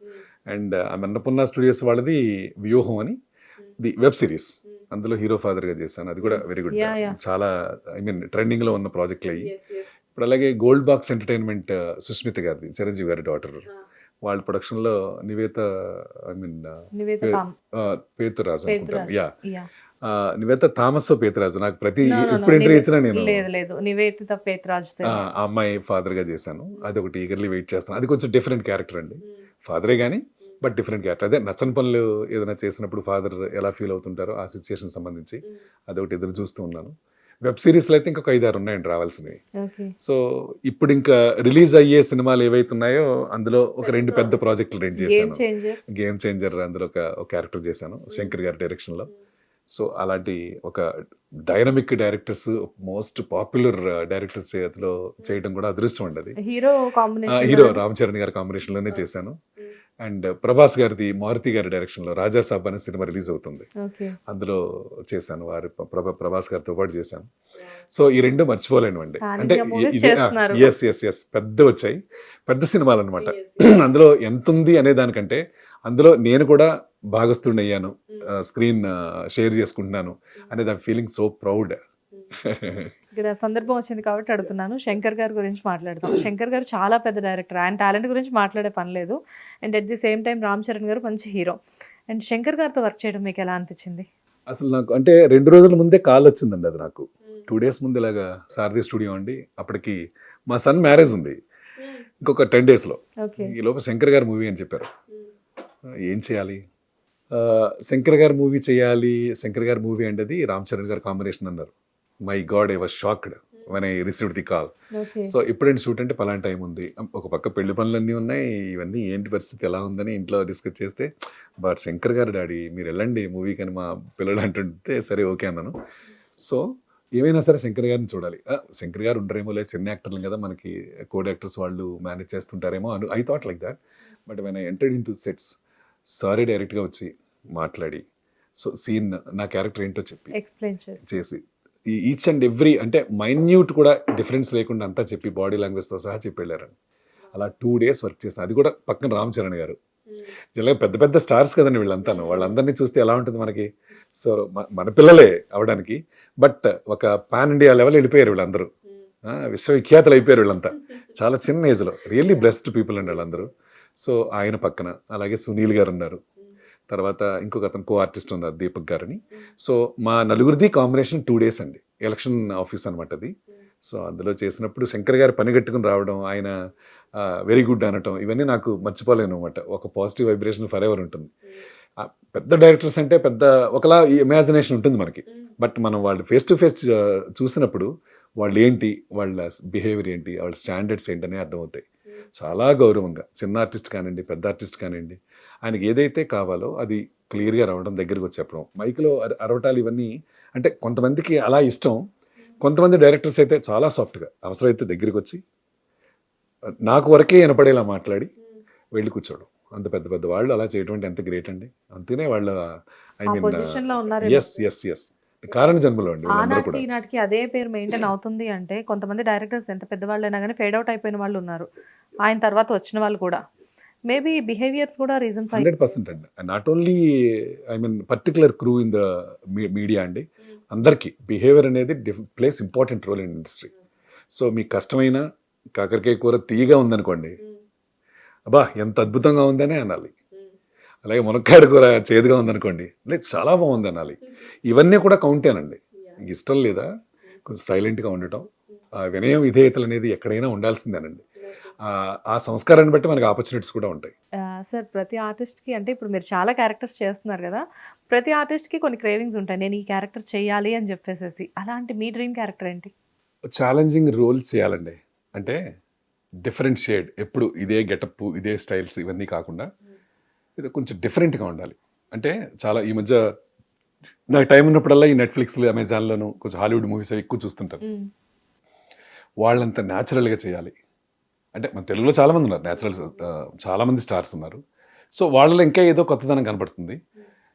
అండ్ అన్నపూర్ణ స్టూడియోస్ వాళ్ళది వ్యూహం అని ది వెబ్ సిరీస్, అందులో హీరో ఫాదర్గా చేశాను. అది కూడా వెరీ గుడ్, చాలా ట్రెండింగ్లో ఉన్న ప్రాజెక్టులు అయ్యి. ఇప్పుడు అలాగే గోల్డ్ బాక్స్ ఎంటర్టైన్మెంట్, సుష్మిత గారిది, చిరంజీవి గారి డాటర్, వాళ్ళ ప్రొడక్షన్లో పేతురాజు అనుకుంటాను. నివేత థామస్ పేతురాజు. నాకు ప్రతి ఎప్పుడు ఎంట్రీ ఇచ్చినా నేను నివేదిత పేతురాజు ఆ అమ్మాయి ఫాదర్ గా చేశాను. అది ఒకటి ఈగర్లీ వెయిట్ చేస్తాను. అది కొంచెం డిఫరెంట్ క్యారెక్టర్ అండి, ఫాదరే కానీ బట్ డిఫరెంట్ క్యారెక్టర్. అదే నచ్చని పనులు ఏదైనా చేసినప్పుడు ఫాదర్ ఎలా ఫీల్ అవుతుంటారో ఆ సిచ్యుయేషన్ సంబంధించి అదొకటి ఎదురు చూస్తూ ఉన్నాను. వెబ్ సిరీస్లో అయితే ఇంకొక 5-6 ఉన్నాయండి రావాల్సినవి. సో ఇప్పుడు ఇంకా రిలీజ్ అయ్యే సినిమాలు ఏవైతే ఉన్నాయో అందులో ఒక 2 పెద్ద ప్రాజెక్టులు రెడీ చేశాను. గేమ్ చేంజర్ అందులో ఒక క్యారెక్టర్ చేశాను శంకర్ గారి డైరెక్షన్లో. సో అలాంటి ఒక dynamic directors, most popular directors చేతిలో చేయడం కూడా అదృష్టం అండి. అది హీరో రామ్ చరణ్ గారి కాంబినేషన్లోనే చేశాను. అండ్ ప్రభాస్ గారిది మారుతి గారి డైరెక్షన్లో రాజా సాబ్ అనే సినిమా రిలీజ్ అవుతుంది, అందులో చేశాను. వారి ప్రభాస్ గారితో పాటు చేశాను. సో ఈ 2 మర్చిపోలేను అండి. అంటే ఎస్ పెద్ద వచ్చాయి, పెద్ద సినిమాలు అనమాట. అందులో ఎంత ఉంది అనే దానికంటే అందులో నేను కూడా భాగస్థుడయ్యాను, స్క్రీన్ షేర్ చేసుకుంటున్నాను అనే దాని ఫీలింగ్ సో ప్రౌడ్. ఇక్కడ సందర్భం వచ్చింది కాబట్టి అడుగుతున్నాను. శంకర్ గారి గురించి మాట్లాడదాం. శంకర్ గారు చాలా పెద్ద డైరెక్టర్, ఆయన టాలెంట్ గురించి మాట్లాడే పని లేదు. And at the same time Ram Charan గారు మంచి హీరో. అండ్ శంకర్ గారితో వర్క్ చేయడం మీకు ఎలా అనిపించింది? అసలు నాకు అంటే 2 రోజుల ముందే కాల్ వచ్చిందండి. అది నాకు 2 days ముందు ఇలాగా సారథి స్టూడియో అండి, అప్పటికి మా సన్ మ్యారేజ్ ఉంది ఇంకొక 10 daysలో. ఈ లోపల శంకర్ గారి మూవీ అని చెప్పారు. ఏం చేయాలి, శంకర్ గారి మూవీ చేయాలి, శంకర్ గారి మూవీ అంటే అది రామ్ చరణ్ గారి కాంబినేషన్ అన్నారు. My God, I was shocked when I received the call. So ఇప్పుడేంటి షూట్ అంటే పలానా టైం ఉంది, ఒక పక్క పెళ్లి పనులన్నీ ఉన్నాయి, ఇవన్నీ ఏంటి పరిస్థితి ఎలా ఉందని ఇంట్లో డిస్కస్ చేస్తే, బట్ శంకర్ గారు డాడీ మీరు వెళ్ళండి మూవీకి అని మా పిల్లలు అంటుంటే సరే ఓకే అన్నాను. సో ఏమైనా సరే శంకర్ గారిని చూడాలి. శంకర్ గారు ఉండరేమో, లేదు చిన్న యాక్టర్లు కదా, మనకి కో డైరెక్టర్స్ వాళ్ళు మేనేజ్ చేస్తుంటారేమో అని I thought like that. But when I entered in to sets, sorry డైరెక్ట్గా వచ్చి మాట్లాడి, సో సీన్ నా క్యారెక్టర్ ఏంటో చెప్పి ఎక్స్ప్లెయిన్ చేసి ఈచ్ అండ్ ఎవ్రీ అంటే మైన్యూట్ కూడా డిఫరెన్స్ లేకుండా అంతా చెప్పి బాడీ లాంగ్వేజ్తో సహా చెప్పి వెళ్ళారండి. అలా 2 days వర్క్ చేస్తాను. అది కూడా పక్కన రామ్ చరణ్ గారు. ఇలా పెద్ద పెద్ద స్టార్స్ కదండి వీళ్ళంతాను, వాళ్ళందరినీ చూస్తే ఎలా ఉంటుంది మనకి. సో మన పిల్లలే అవడానికి, బట్ ఒక పాన్ ఇండియా లెవెల్ వెళ్ళిపోయారు వీళ్ళందరూ, విశ్వవిఖ్యాతలు అయిపోయారు వీళ్ళంతా చాలా చిన్న ఏజ్లో. రియల్లీ బ్లెస్డ్ పీపుల్ అండి వాళ్ళందరూ. సో ఆయన పక్కన అలాగే సునీల్ గారు ఉన్నారు, తర్వాత ఇంకొక అతను కో ఆర్టిస్ట్ ఉన్నారు దీపక్ గారని. సో మా నలుగురిది కాంబినేషన్ 2 days అండి, ఎలక్షన్ ఆఫీస్ అనమాట అది. సో అందులో చేసినప్పుడు శంకర్ గారు పని కట్టుకుని రావడం, ఆయన వెరీ గుడ్ అనటం, ఇవన్నీ నాకు మర్చిపోలేను అనమాట. ఒక పాజిటివ్ వైబ్రేషన్ ఫర్ ఎవర్ ఉంటుంది. పెద్ద డైరెక్టర్స్ అంటే పెద్ద ఒకలా ఇమాజినేషన్ ఉంటుంది మనకి, బట్ మనం వాళ్ళు ఫేస్ టు ఫేస్ చూసినప్పుడు వాళ్ళు ఏంటి, వాళ్ళ బిహేవియర్ ఏంటి, వాళ్ళ స్టాండర్డ్స్ ఏంటనే అర్థమవుతాయి. చాలా గౌరవంగా చిన్న ఆర్టిస్ట్ కానివ్వండి, పెద్ద ఆర్టిస్ట్ కానివ్వండి, ఆయనకి ఏదైతే కావాలో అది క్లియర్గా రావడం, దగ్గరికి వచ్చి చెప్పడం, మైక్లో అరవటాలు, ఇవన్నీ అంటే కొంతమందికి అలా ఇష్టం. కొంతమంది డైరెక్టర్స్ అయితే చాలా సాఫ్ట్గా అవసరమైతే దగ్గరికి వచ్చి నాకు వరకే వినపడేలా మాట్లాడి వెళ్ళి కూర్చోవడం. అంత పెద్ద పెద్ద వాళ్ళు అలా చేయడం అంటే ఎంత గ్రేట్ అండి. అంతేనే వాళ్ళు ఐ మీన్ ఎస్ కారణ జన్మలో అండి వాళ్ళందరూ కూడా. ఈనాటికి అదే పేరు మెయింటైన్ అవుతుంది అంటే కొంతమంది డైరెక్టర్స్ ఎంత పెద్దవాళ్ళైనా కానీ ఫేడ్ అవుట్ అయిపోయిన వాళ్ళు ఉన్నారు, ఆయన తర్వాత వచ్చిన వాళ్ళు కూడా. మేబీ బిహేవియర్స్ కూడా రీజన్స్ 100% అండి. Not only I mean particular crew in the media అండి, అందరికీ బిహేవియర్ అనేది plays important role in industry. So మీకు కష్టమైన కాకరకాయ కూర తీయగా ఉందనుకోండి, అబ్బా ఎంత అద్భుతంగా ఉందనే అనాలి. అలాగే మునక్కాయ కూర చేదుగా ఉందనుకోండి, లేదు చాలా బాగుంది అనాలి. ఇవన్నీ కూడా కౌంటేనండి. ఇష్టం లేదా కొంచెం సైలెంట్గా ఉండటం, వినయం విధేయతలు అనేది ఎక్కడైనా ఉండాల్సిందేనండి. ఆ సంస్కారాన్ని బట్టి మనకి ఆపర్చునిటీస్ కూడా ఉంటాయి. సార్ ప్రతి ఆర్టిస్ట్కి అంటే ఇప్పుడు మీరు చాలా క్యారెక్టర్స్ చేస్తున్నారు కదా, ప్రతి ఆర్టిస్ట్కి కొన్ని క్రేవింగ్స్ ఉంటాయి, నేను ఈ క్యారెక్టర్ చేయాలి అని చెప్పేసి. అలాంటి మీ డ్రీమ్ క్యారెక్టర్ ఏంటి? ఛాలెంజింగ్ రోల్స్ చేయాలండి. అంటే డిఫరెంట్ షేడ్, ఎప్పుడు ఇదే గెటప్ ఇదే స్టైల్స్ ఇవన్నీ కాకుండా ఇది కొంచెం డిఫరెంట్గా ఉండాలి. అంటే చాలా ఈ మధ్య నాకు టైం ఉన్నప్పుడల్లా ఈ నెట్ఫ్లిక్స్లో, అమెజాన్లోను కొంచెం హాలీవుడ్ మూవీస్ అవి ఎక్కువ చూస్తుంటారు. వాళ్ళంత న్యాచురల్గా చేయాలి. అంటే మన తెలుగులో చాలామంది ఉన్నారు న్యాచురల్స్, చాలామంది స్టార్స్ ఉన్నారు. సో వాళ్ళలో ఇంకా ఏదో కొత్తదనం కనపడుతుంది.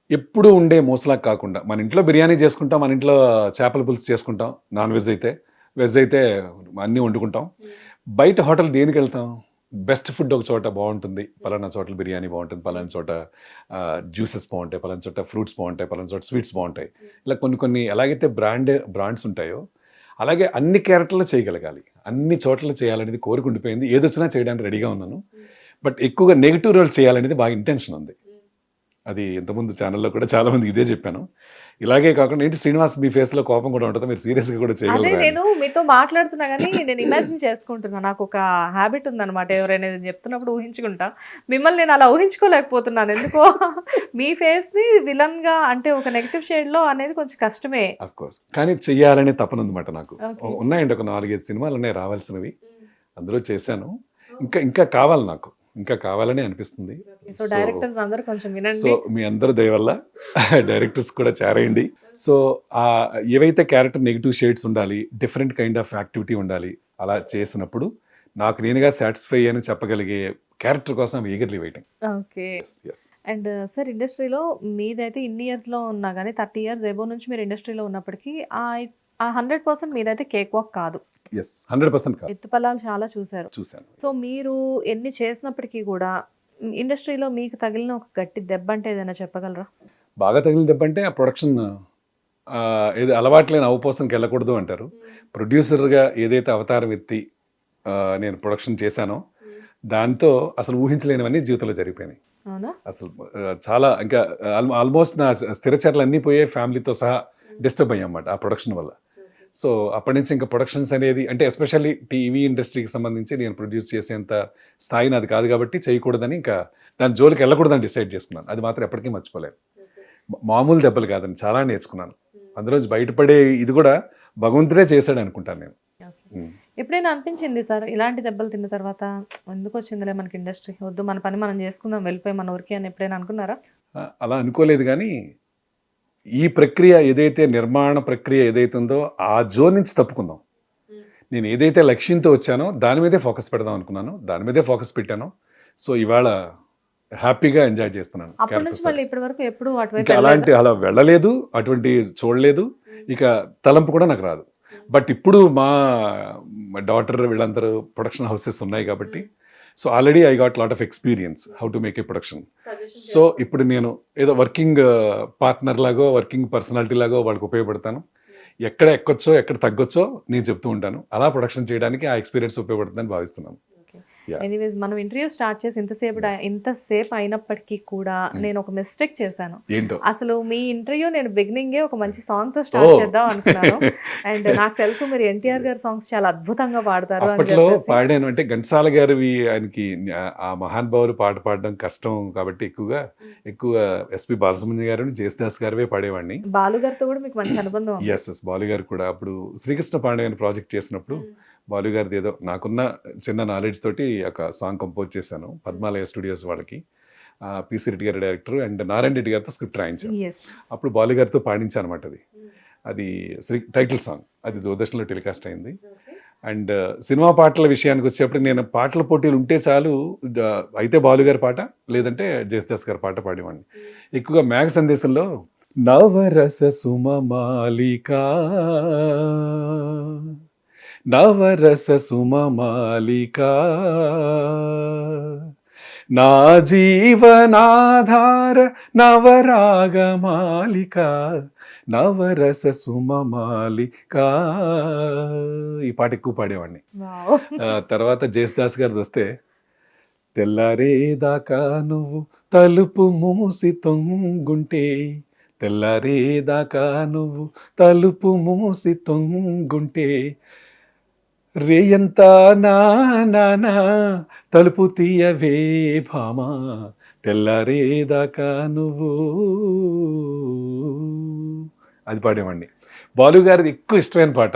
ఎప్పుడు ఉండే మోసలా కాకుండా మన ఇంట్లో బిర్యానీ చేసుకుంటాం, మన ఇంట్లో చేపల పులుసు చేసుకుంటాం, నాన్ వెజ్ అయితే, వెజ్ అయితే అన్నీ వండుకుంటాం. బయట హోటల్ దేనికి వెళ్తాం? బెస్ట్ ఫుడ్ ఒక చోట బాగుంటుంది, పలానా చోట్ల బిర్యానీ బాగుంటుంది, పలానా చోట జ్యూసెస్ బాగుంటాయి, పలానా చోట ఫ్రూట్స్ బాగుంటాయి, పలానా చోట స్వీట్స్ బాగుంటాయి. ఇలా కొన్ని ఎలాగైతే బ్రాండ్స్ ఉంటాయో అలాగే అన్ని క్యారెక్టర్లు చేయగలగాలి, అన్ని చోట్ల చేయాలనేది కోరుకుండిపోయింది. ఏదొచ్చినా చేయడానికి రెడీగా ఉన్నాను. బట్ ఎక్కువగా నెగిటివ్ రోల్స్ చేయాలనేది బాగా ఇంటెన్షన్ ఉంది. అది ఇంతకుముందు ఛానల్లో కూడా చాలా మంది ఇదే చెప్పాను. ఇలాగే కాకుండా ఏంటి శ్రీనివాస్ మీ ఫేస్లో కోపం కూడా ఉంటుందా, మీరు సీరియస్గా కూడా అదే చేయగలరా? నేను మీతో మాట్లాడుతున్నా కానీ నేను ఇమాజిన్ చేసుకుంటున్నా. నాకు ఒక హ్యాబిట్ ఉందన్నమాట, ఎవరైనా ఏదైనా చెప్తున్నప్పుడు ఊహించుకుంటా. మిమ్మల్ని నేను అలా ఊహించుకోలేకపోతున్నాను ఎందుకో. మీ ఫేస్ని విలన్గా అంటే ఒక నెగిటివ్ షేడ్లో అనేది కొంచెం కష్టమే. అఫ్ కోర్స్, కానీ చెయ్యాలనే తపన ఉందన్నమాట నాకు. Okay. ఉన్నాయండి ఒక 4-5 సినిమాలు ఉన్నాయి రావాల్సినవి, అందులో చేశాను. ఇంకా ఇంకా కావాలి నాకు, ఇంకా కావాలని అనిపిస్తుంది. సో డైరెక్టర్స్ అందరూ కొంచెం సో వినండి. మీ అందరి దయ వల్ల డైరెక్టర్స్ కూడా చేరేయండి. సో ఏవైతే క్యారెక్టర్ నెగిటివ్ షేడ్స్ ఉండాలి, డిఫరెంట్ కైండ్ ఆఫ్ యాక్టివిటీ ఉండాలి, అలా చేసినప్పుడు నాకు నేనుగా సాటిస్ఫై అని చెప్పగలిగే క్యారెక్టర్ కోసం eagerly waiting. Okay. And sir ఇండస్ట్రీలో మీదైతే ఇన్ని ఇయర్స్లో ఉన్నా కానీ 30 ఇయర్స్ ఎబో నుంచి మీరు ఇండస్ట్రీలో ఉన్నప్పటికీ ఆ 100% మీదైతే కేక్ వాక్ కాదు, ఎస్ 100% కాదు, ఎత్తుపల్లాలు చాలా చూశారు. చూశాను. సో మీరు ఎన్ని చేసినప్పటికీ కూడా ఇండస్ట్రీలో మీకు తగిలిన ఒక గట్టి దెబ్బ అంటే ఏదైనా చెప్పగలరా? బాగా తగిలిన దెబ్బంటే ఆ ప్రొడక్షన్ ఏది అలవాట్లేని అవపోసనకి వెళ్ళకూడదు అంటారు. ప్రొడ్యూసర్గా ఏదైతే అవతారం ఎత్తి నేను ప్రొడక్షన్ చేశానో దాంతో అసలు ఊహించలేనివన్నీ జీవితంలో జరిగిపోయినాయి. అవునా? అసలు చాలా ఇంకా ఆల్మోస్ట్ నా స్థిరచర్లు అన్నీ పోయే, ఫ్యామిలీతో సహా డిస్టర్బ్ అయ్యామాట ఆ ప్రొడక్షన్ వల్ల. సో అప్పటి నుంచి ఇంకా ప్రొడక్షన్స్ అనేది అంటే ఎస్పెషల్లీ టీవీ ఇండస్ట్రీకి సంబంధించి నేను ప్రొడ్యూస్ చేసేంత స్థాయి నాది కాదు కాబట్టి చేయకూడదని, ఇంకా దాని జోలికి వెళ్ళకూడదని డిసైడ్ చేసుకున్నాను. అది మాత్రం ఎప్పటికీ మర్చిపోలేదు. మామూలు దెబ్బలు కాదని చాలా నేర్చుకున్నాను. అందులోంచి బయటపడే ఇది కూడా భగవంతుడే చేశాడు అనుకుంటాను నేను. ఎప్పుడైనా అనిపించింది సార్ ఇలాంటి దెబ్బలు తిన్న తర్వాత ఎందుకు వచ్చిందిలే మనకి ఇండస్ట్రీ, వద్దు మన పని మనం చేసుకుందాం, వెళ్ళిపోయి మన ఊరికి అని ఎప్పుడైనా అనుకున్నారా? అలా అనుకోలేదు, కానీ ఈ ప్రక్రియ ఏదైతే నిర్మాణ ప్రక్రియ ఏదైతే ఉందో ఆ జోన్ నుంచి తప్పుకుందాం. నేను ఏదైతే లక్ష్యంతో వచ్చానో దాని మీదే ఫోకస్ పెడదాం అనుకున్నాను, దాని మీదే ఫోకస్ పెట్టాను. సో ఇవాళ హ్యాపీగా ఎంజాయ్ చేస్తున్నాను. అప్పటి నుంచి మళ్ళీ ఇప్పటి వరకు ఎప్పుడు ఇంకా అలా వెళ్ళలేదు, అటువంటి చూడలేదు, ఇక తలంపు కూడా నాకు రాదు. బట్ ఇప్పుడు మా డాటర్ వీళ్ళందరూ ప్రొడక్షన్ హౌసెస్ ఉన్నాయి కాబట్టి, so already I got lot of experience how to make a production. So ఇప్పుడు నేను ఏదో వర్కింగ్ పార్ట్నర్ లాగో, వర్కింగ్ పర్సనాలిటీ లాగో వాళ్ళకి ఉపయోగపడతాను. ఎక్కడ ఎక్కొచ్చో ఎక్కడ తగ్గొచ్చో నేను చెప్తూ ఉంటాను. అలా ప్రొడక్షన్ చేయడానికి ఆ ఎక్స్పీరియన్స్ ఉపయోగపడుతుందని భావిస్తున్నాను. ఎనీవేస్ మనం ఇంటర్వ్యూ స్టార్ట్ చేసి ఇంతసేపు అయినప్పటికీ కూడా నేను ఒక మిస్టేక్ చేశాను. ఏంటో అసలు మీ ఇంటర్వ్యూ నేను బిగినింగే ఒక మంచి సాంగ్ తో స్టార్ట్ చేద్దాం అనుకున్నాను. అండ్ నాకు తెలుసు మీరు ఎన్టీఆర్ గారి సాంగ్స్ చాలా అద్భుతంగా పాడతారు అని అప్పట్లో చెప్పేసి. పాడాను. అంటే ఘంటసాల గారివి ఆయనకి ఆ మహానుభావులు పాట పాడడం కష్టం కాబట్టి ఎక్కువ ఎస్పి బాలసుబ్రహ్మణ్యం గారు, జేసుదాస్ గారివే పాడేవాడిని. బాలు గారితో కూడా మీకు మంచి అనుబంధం ఉంది. ఎస్ బాలు గారు కూడా అప్పుడు శ్రీకృష్ణ పాండే అని ప్రాజెక్ట్ చేసినప్పుడు బాలు గారిది ఏదో నాకున్న చిన్న నాలెడ్జ్ తోటి ఒక సాంగ్ కంపోజ్ చేశాను పద్మాలయ స్టూడియోస్ వాళ్ళకి. పిసి రెడ్డి గారి డైరెక్టర్ అండ్ నారాయణ రెడ్డి గారితో స్క్రిప్ట్ రాయించాను. Yes. అప్పుడు బాలు గారితో పాడించాను అనమాట. అది టైటిల్ సాంగ్, అది దూరదర్శన్లో టెలికాస్ట్ అయింది. అండ్ సినిమా పాటల విషయానికి వచ్చేప్పుడు నేను పాటల పోటీలు ఉంటే చాలు, అయితే బాలు గారి పాట లేదంటే జేసుదాస్ గారి పాట పాడేవాడిని. ఎక్కువగా మేఘ సందేశంలో నవరస సుమమాలికా నవరస సుమమాలికా నా జీవనాధార నవరాగమాలిక నవరస సుమమాలికా, ఈ పాట ఎక్కువ పాడేవాడిని. Wow. తర్వాత జేసుదాస్ గారిది వస్తే తెల్లారేదాకా నువ్వు తలుపు మూసి తొంగుంటే, తెల్లారేదాకా నువ్వు తలుపు మూసి తొంగుంటే, రేయంతా నా తలుపు తీయవే భామా, తెల్లారేదాకా నువ్వు, అది పాడేవాడిని. బాలు గారిది ఎక్కువ ఇష్టమైన పాట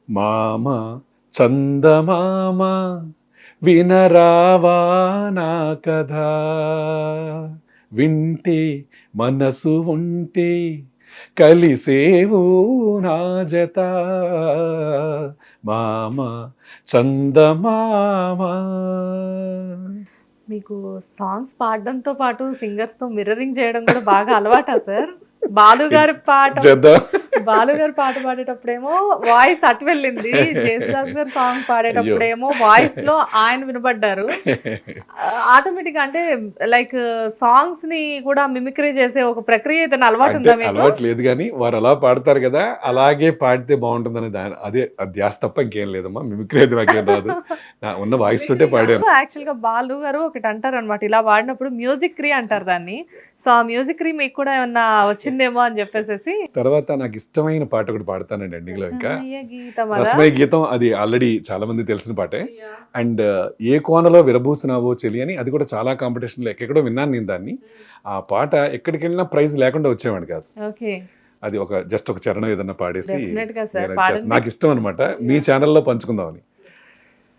మామ చందమామ వినరావా నా కథ, వింటే మనసు ఉంటే కలిసేవు నా జత, మామ చందమామ. మీకు సాంగ్స్ పాడడంతో పాటు సింగర్స్ తో మిర్రరింగ్ చేయడం కూడా బాగా అలవాటా సార్? బాలు గారి పాట, చేద్దాం. బాలు గారు పాట పాడేటప్పుడేమో వాయిస్ అటు వెళ్ళింది, జేసుదాస్ గారు సాంగ్ పాడేటప్పుడేమో వాయిస్ లో ఆయన వినపడ్డారు. ఆటోమేటిక్ అంటే లైక్ సాంగ్స్ ని కూడా మిమిక్రీ చేసే ఒక ప్రక్రియ ఏదైనా అలవాటు ఉందా మీకు? అలవాటు లేదు కానీ వారు అలా పాడతారు కదా, అలాగే పాడితే బాగుంటుందని అదే ధ్యాస తప్ప ఇంకేం లేదమ్మా. మిమిక్రీ అయితే నాకేం రాదు, ఉన్న వాయిస్ తోటే పాడాను. యాక్చువల్ గా బాలు గారు ఒకటి అంటారు అనమాట, ఇలా పాడినప్పుడు మ్యూజిక్ క్రీ అంటారు దాన్ని. సో ఆ మ్యూజిక్ క్రీ మీకు కూడా ఏమన్నా వచ్చిందేమో అని చెప్పేసి. తర్వాత నాకు ఇష్టమైన పాట ఒకటి పాడతానండి ఎండింగ్ లో. ఇంకా గీతం రసమయ గీతం, అది ఆల్రెడీ చాలా మంది తెలిసిన పాటే. అండ్ ఏ కోనలో విరబూసినావో చెలి అని, అది కూడా చాలా కాంపిటీషన్ లో ఎక్కడో విన్నాను నేను దాన్ని. ఆ పాట ఎక్కడికి వెళ్ళినా ప్రైజ్ లేకుండా వచ్చేవాడు కాదు. ఓకే, అది జస్ట్ ఒక చరణం ఏదన్నా పాడేసి నాకు ఇష్టం అనమాట, మీ ఛానల్లో పంచుకుందామని.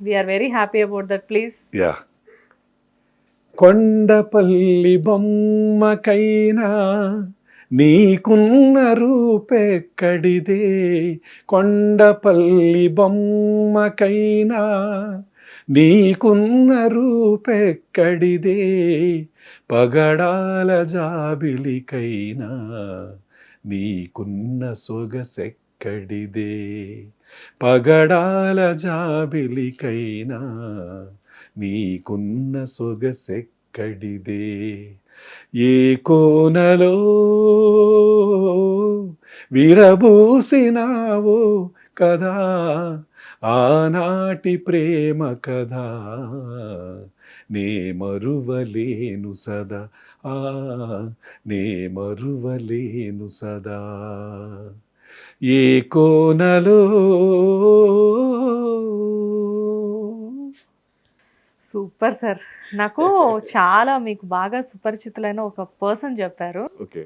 We are very happy about that, please. Yeah. Kondapalli బొమ్మకైనా నీకున్న రూపెక్కడిదే, కొండపల్లి బొమ్మకైనా నీకున్న రూపెక్కడిదే, పగడాల జాబిలికైనా నీకున్న సొగసెక్కడిదే, పగడాల జాబిలికైనా నీకున్న సొగసెక్కడిదే, ఏ కోనలో విరబూసినావో కదా ఆనాటి ప్రేమ కదా, నే మరువలేను సదా, నే మరువలేను సదా, ఏ కోనలో. Super sir. నాకు చాలా మీకు బాగా సుపరిచితులైన ఒక పర్సన్ చెప్పారు. Okay.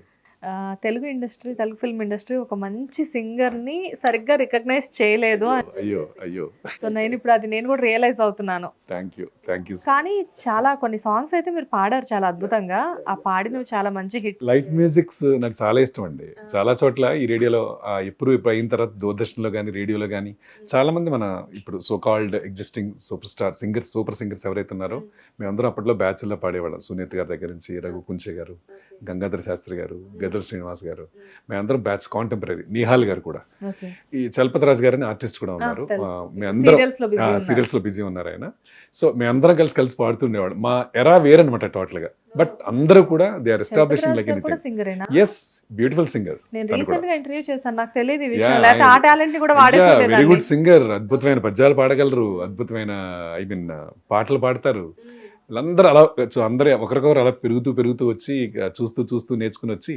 Telugu industry, Telugu film industry ఒక మంచి సింగర్ని సరిగ్గా రికగ్నైజ్ చేయలేదు అని. అయ్యో అయ్యో. సో నేను కూడా రియలైజ్ అవుతున్నాను. Thank you. కానీ చాలా కొన్ని సాంగ్స్ అయితే మీరు పాడారు చాలా అద్భుతంగా. ఆ పాడినవి చాలా మంచి హిట్. లైట్ మ్యూజిక్స్ నాకు చాలా ఇష్టం అండి. చాలా చోట్ల ఈ రేడియోలో ఇప్పుడు అయిన తర్వాత దూరదర్శన్లో కానీ రేడియోలో కానీ చాలా మంది మన ఇప్పుడు so called existing super star singers, super singers ఎవరైతే ఉన్నారో మేమందరం అప్పట్లో బ్యాచ్ల్లో పాడేవాళ్ళం. సునీత్ గారి దగ్గర నుంచి రఘు కుంచే గారు, గంగాధర శాస్త్రి గారు, గద్దర్ శ్రీనివాస్ గారు, మేమందరం బ్యాచ్ కాంటెంపరీ. నిహాల్ గారు కూడా, ఈ చలపతిరాజు గారు అని ఆర్టిస్ట్ కూడా ఉన్నారు. మేమందరం సీరియల్స్ లో బిజీ ఉన్నారు ఆయన. సో మేమందరం కలిసి పాడుతుండేవాడు. మా ఎరా వేరనమాట టోటల్ గా. బట్ అందరూ కూడా they are establishing like anything. Yes, beautiful singer. నేను రీసెంట్ గా ఇంటర్వ్యూ చేశాను, నాకు తెలియదు ఈ విషయం. లేకపోతే ఆ టాలెంట్ ని కూడా వాడేసుకుంటాను. వెరీ గుడ్ సింగర్, అద్భుతమైన పద్యాలు పాడగలరు, అద్భుతమైన పాటలు పాడతారు. వీళ్ళందరూ అలా అందరూ ఒకరికొకరు అలా పెరుగుతూ వచ్చి చూస్తూ నేర్చుకుని వచ్చి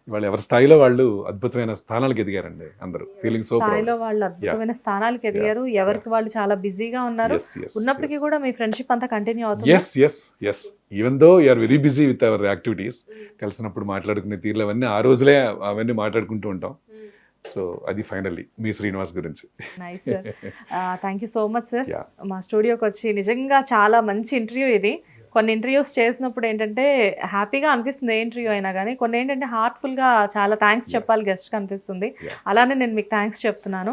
వాళ్ళు ఎవరి స్థాయిలో వాళ్ళు అద్భుతమైన స్థానాలకు ఎదిగారండి. అందరూ ఫీలింగ్ సో స్థాయిలో వాళ్ళు అద్భుతమైన స్థానాలకు ఎదిగారు. ఎవరికి వాళ్ళు చాలా బిజీగా ఉన్నారు. ఉన్నప్పటికీ కూడా మీ ఫ్రెండ్షిప్ అంతా కంటిన్యూ అవుతుంది. Yes even though you are very busy with our activities. కలిసినప్పుడు మాట్లాడుకునే తీరులు అవన్నీ ఆ రోజులే అవన్నీ మాట్లాడుకుంటూ ఉంటాం. సో అది ఫైనల్లీ మీ శ్రీనివాస్ గురించి. Nice sir, thank you so much sir. మా స్టూడియోకి వచ్చి నిజంగా చాలా మంచి ఇంటర్వ్యూ ఇది. కొన్ని ఇంటర్వ్యూస్ చేసినప్పుడు ఏంటంటే హ్యాపీగా అనిపిస్తుంది, ఏ ఇంటర్వ్యూ అయినా కానీ. కొన్ని ఏంటంటే హార్ట్ఫుల్గా చాలా థ్యాంక్స్ చెప్పాలి గెస్ట్కి అనిపిస్తుంది. అలానే నేను మీకు థ్యాంక్స్ చెప్తున్నాను.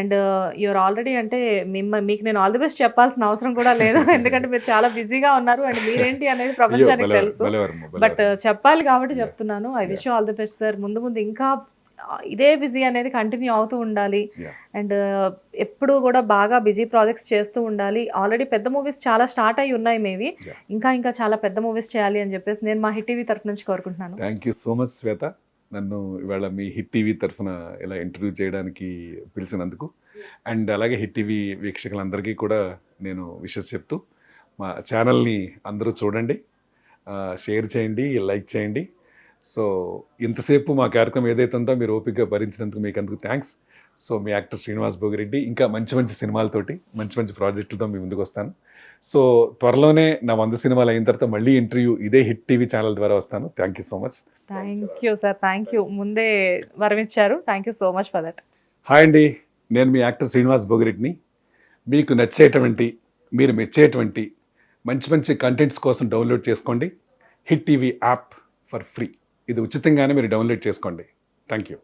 అండ్ యూఆర్ ఆల్రెడీ అంటే మీకు నేను ఆల్ ది బెస్ట్ చెప్పాల్సిన అవసరం కూడా లేదు, ఎందుకంటే మీరు చాలా బిజీగా ఉన్నారు అండ్ మీరేంటి అనేది ప్రపంచానికి తెలుసు. బట్ చెప్పాలి కాబట్టి చెప్తున్నాను. I wish you all the best sir. ముందు ఇంకా ఇదే బిజీ అనేది కంటిన్యూ అవుతూ ఉండాలి. అండ్ ఎప్పుడు కూడా బాగా బిజీ ప్రాజెక్ట్స్ చేస్తూ ఉండాలి. ఆల్రెడీ పెద్ద మూవీస్ చాలా స్టార్ట్ అయ్యి ఉన్నాయి, మేబీ ఇంకా చాలా పెద్ద మూవీస్ చేయాలి అని చెప్పేసి నేను మా హిట్ టీవీ తరఫు నుంచి కోరుకుంటున్నాను. థ్యాంక్ యూ సో మచ్ శ్వేత, నన్ను ఇవాళ మీ హిట్ టీవీ తరఫున ఇలా ఇంటర్వ్యూ చేయడానికి పిలిచినందుకు. అండ్ అలాగే హిట్ టీవీ వీక్షకులందరికీ కూడా నేను విషెస్ చెప్తూ, మా ఛానల్ని అందరూ చూడండి, షేర్ చేయండి, లైక్ చేయండి. సో ఇంతసేపు మా కార్యక్రమం ఏదైతే ఉందో మీరు ఓపికగా భరించినందుకు మీకు అందుకు థ్యాంక్స్. సో మీ యాక్టర్ శ్రీనివాస్ భోగిరెడ్డి ఇంకా మంచి సినిమాలతోటి మంచి ప్రాజెక్టులతో మీ ముందుకు వస్తాను. సో త్వరలోనే నా 100 సినిమాలు అయిన తర్వాత మళ్ళీ ఇంటర్వ్యూ ఇదే హిట్ టీవీ ఛానల్ ద్వారా వస్తాను. Thank you so much. Thank you sir, thank you. ముందే వరమిచ్చారు. Thank you so much for that. Hi అండి, నేను మీ యాక్టర్ శ్రీనివాస్ భోగిరెడ్డిని. మీకు నచ్చేటువంటి, మీరు మెచ్చేటువంటి మంచి కంటెంట్స్ కోసం డౌన్లోడ్ చేసుకోండి hit TV app for free. ఇది ఉచితంగానే మీరు డౌన్లోడ్ చేసుకోండి. Thank you.